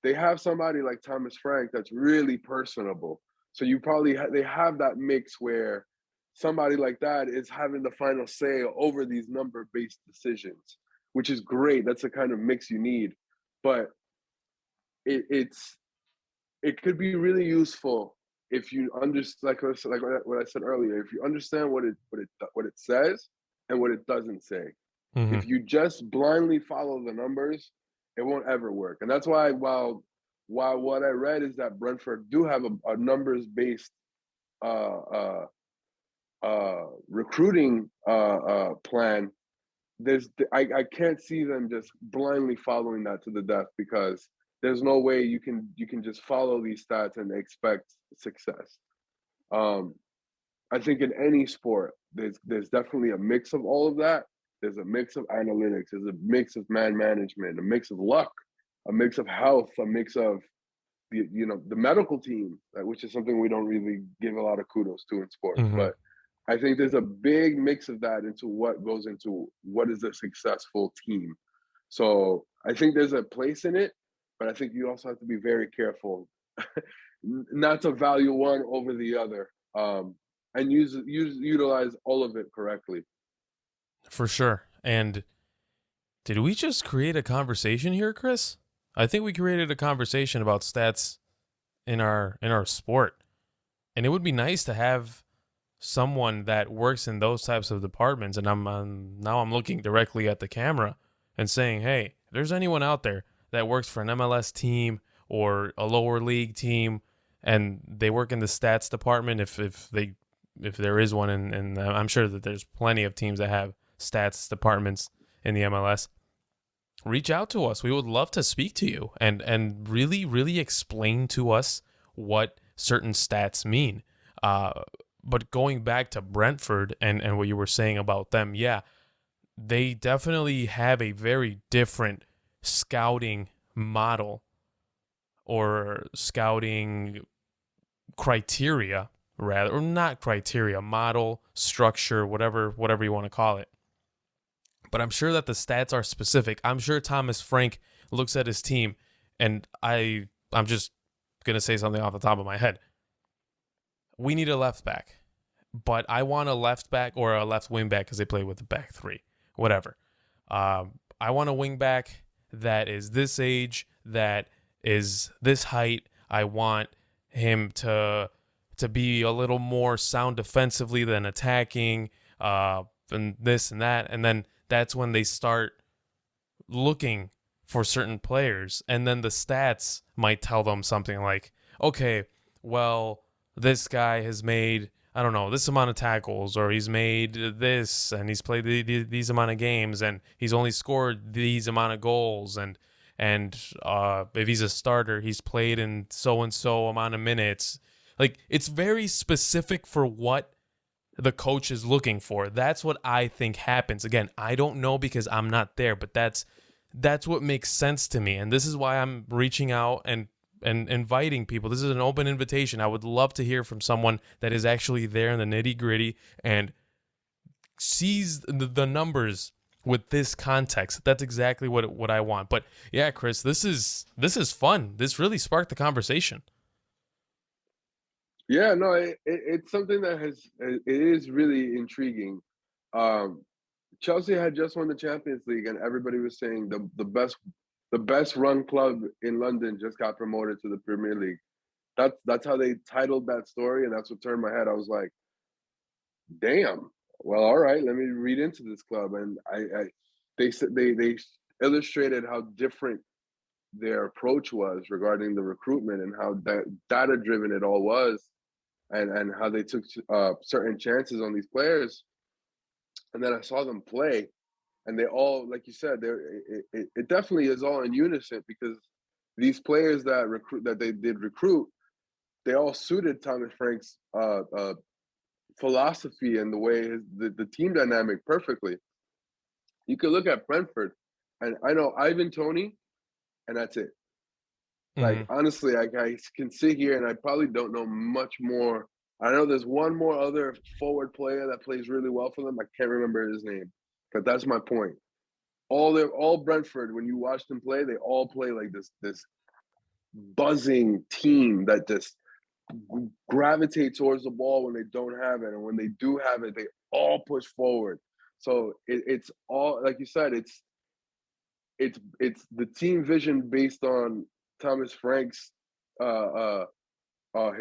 they have somebody like Thomas Frank that's really personable. So you probably they have that mix where somebody like that is having the final say over these number based decisions, which is great. That's the kind of mix you need, but it's it could be really useful if you understand, like what I said earlier, if you understand what it says and what it doesn't say. Mm-hmm. If you just blindly follow the numbers, it won't ever work. And that's why while what I read is that Brentford do have a numbers based uh, uh, recruiting plan, I can't see them just blindly following that to the death, because there's no way you can just follow these stats and expect success. Um, I think in any sport, there's definitely a mix of all of that. There's a mix of analytics, there's a mix of man management, a mix of luck, a mix of health, a mix of the medical team, which is something we don't really give a lot of kudos to in sports. Mm-hmm. But I think there's a big mix of that into what goes into what is a successful team. So I think there's a place in it, but I think you also have to be very careful not to value one over the other, and utilize all of it correctly. For sure. And did we just create a conversation here, Chris? I think we created a conversation about stats in our sport. And it would be nice to have someone that works in those types of departments. And now I'm looking directly at the camera and saying, hey, if there's anyone out there that works for an MLS team or a lower league team and they work in the stats department, if there is one, and I'm sure that there's plenty of teams that have stats departments in the MLS, reach out to us. We would love to speak to you and really explain to us what certain stats mean. But going back to Brentford and what you were saying about them, yeah, they definitely have a very different scouting model or scouting criteria, rather, or not criteria, model, structure, whatever you want to call it. But I'm sure that the stats are specific. I'm sure Thomas Frank looks at his team, and I'm just gonna say something off the top of my head. We need a left back, but I want a left back or a left wing back because they play with the back three, whatever. I want a wing back that is this age, that is this height. I want him to be a little more sound defensively than attacking, and this and that, and then that's when they start looking for certain players, and then the stats might tell them something like, okay, well, this guy has made, I don't know, this amount of tackles, or he's made this, and he's played these amount of games, and he's only scored these amount of goals, and if he's a starter, he's played in so and so amount of minutes. Like, it's very specific for what the coach is looking for. That's what I think happens. Again, I don't know because I'm not there, but that's what makes sense to me. And this is why I'm reaching out and inviting people. This is an open invitation. I would love to hear from someone that is actually there in the nitty-gritty and sees the numbers with this context. That's exactly what I want. But yeah, Chris, this is fun. This really sparked the conversation. Yeah, no, it's something that it is really intriguing. Um, Chelsea had just won the Champions League, and everybody was saying the best. the best run club in London just got promoted to the Premier League. That's how they titled that story, and that's what turned my head. I was like, damn. Well, all right, let me read into this club, and they illustrated how different their approach was regarding the recruitment and how data driven it all was, and how they took certain chances on these players. And then I saw them play, and they all, like you said, it definitely is all in unison, because these players that they did recruit, they all suited Thomas Frank's philosophy and the way the team dynamic perfectly. You could look at Brentford, and I know Ivan Toney, and that's it. Like, Hmm. honestly, I can sit here and I probably don't know much more. I know there's one more other forward player that plays really well for them. I can't remember his name, but that's my point. All Brentford, when you watch them play, they all play like this buzzing team that just gravitate towards the ball when they don't have it, and when they do have it, they all push forward. So it's all, like you said, it's the team vision based on Thomas Frank's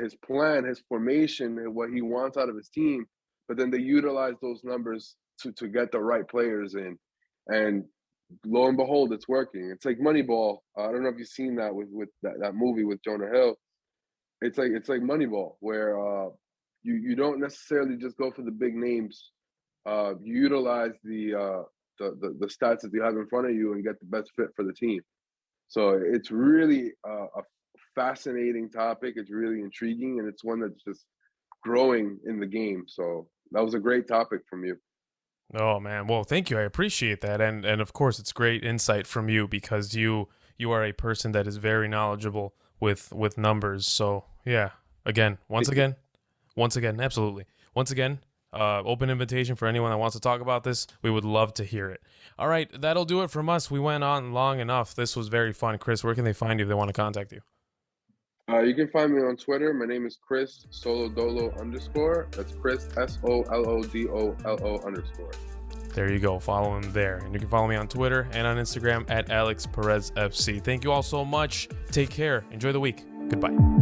his plan, his formation, and what he wants out of his team. But then they utilize those numbers to get the right players in, and lo and behold, it's working. It's like Moneyball. I don't know if you've seen that with that movie with Jonah Hill. It's like Moneyball, where you don't necessarily just go for the big names. You utilize the stats that you have in front of you and get the best fit for the team. So it's really a fascinating topic. It's really intriguing, and it's one that's just growing in the game. So that was a great topic from you. Oh man, well, thank you. I appreciate that, and of course, it's great insight from you because you are a person that is very knowledgeable with numbers. So yeah, again, once again, absolutely, once again, open invitation for anyone that wants to talk about this. We would love to hear it. All right, that'll do it from us. We went on long enough. This was very fun, Chris. Where can they find you if they want to contact you? You can find me on Twitter. My name is Chris Solodolo _ That's Chris SOLODOLO _ There you go. Follow him there. And you can follow me on Twitter and on Instagram at Alex Perez FC. Thank you all so much. Take care. Enjoy the week. Goodbye.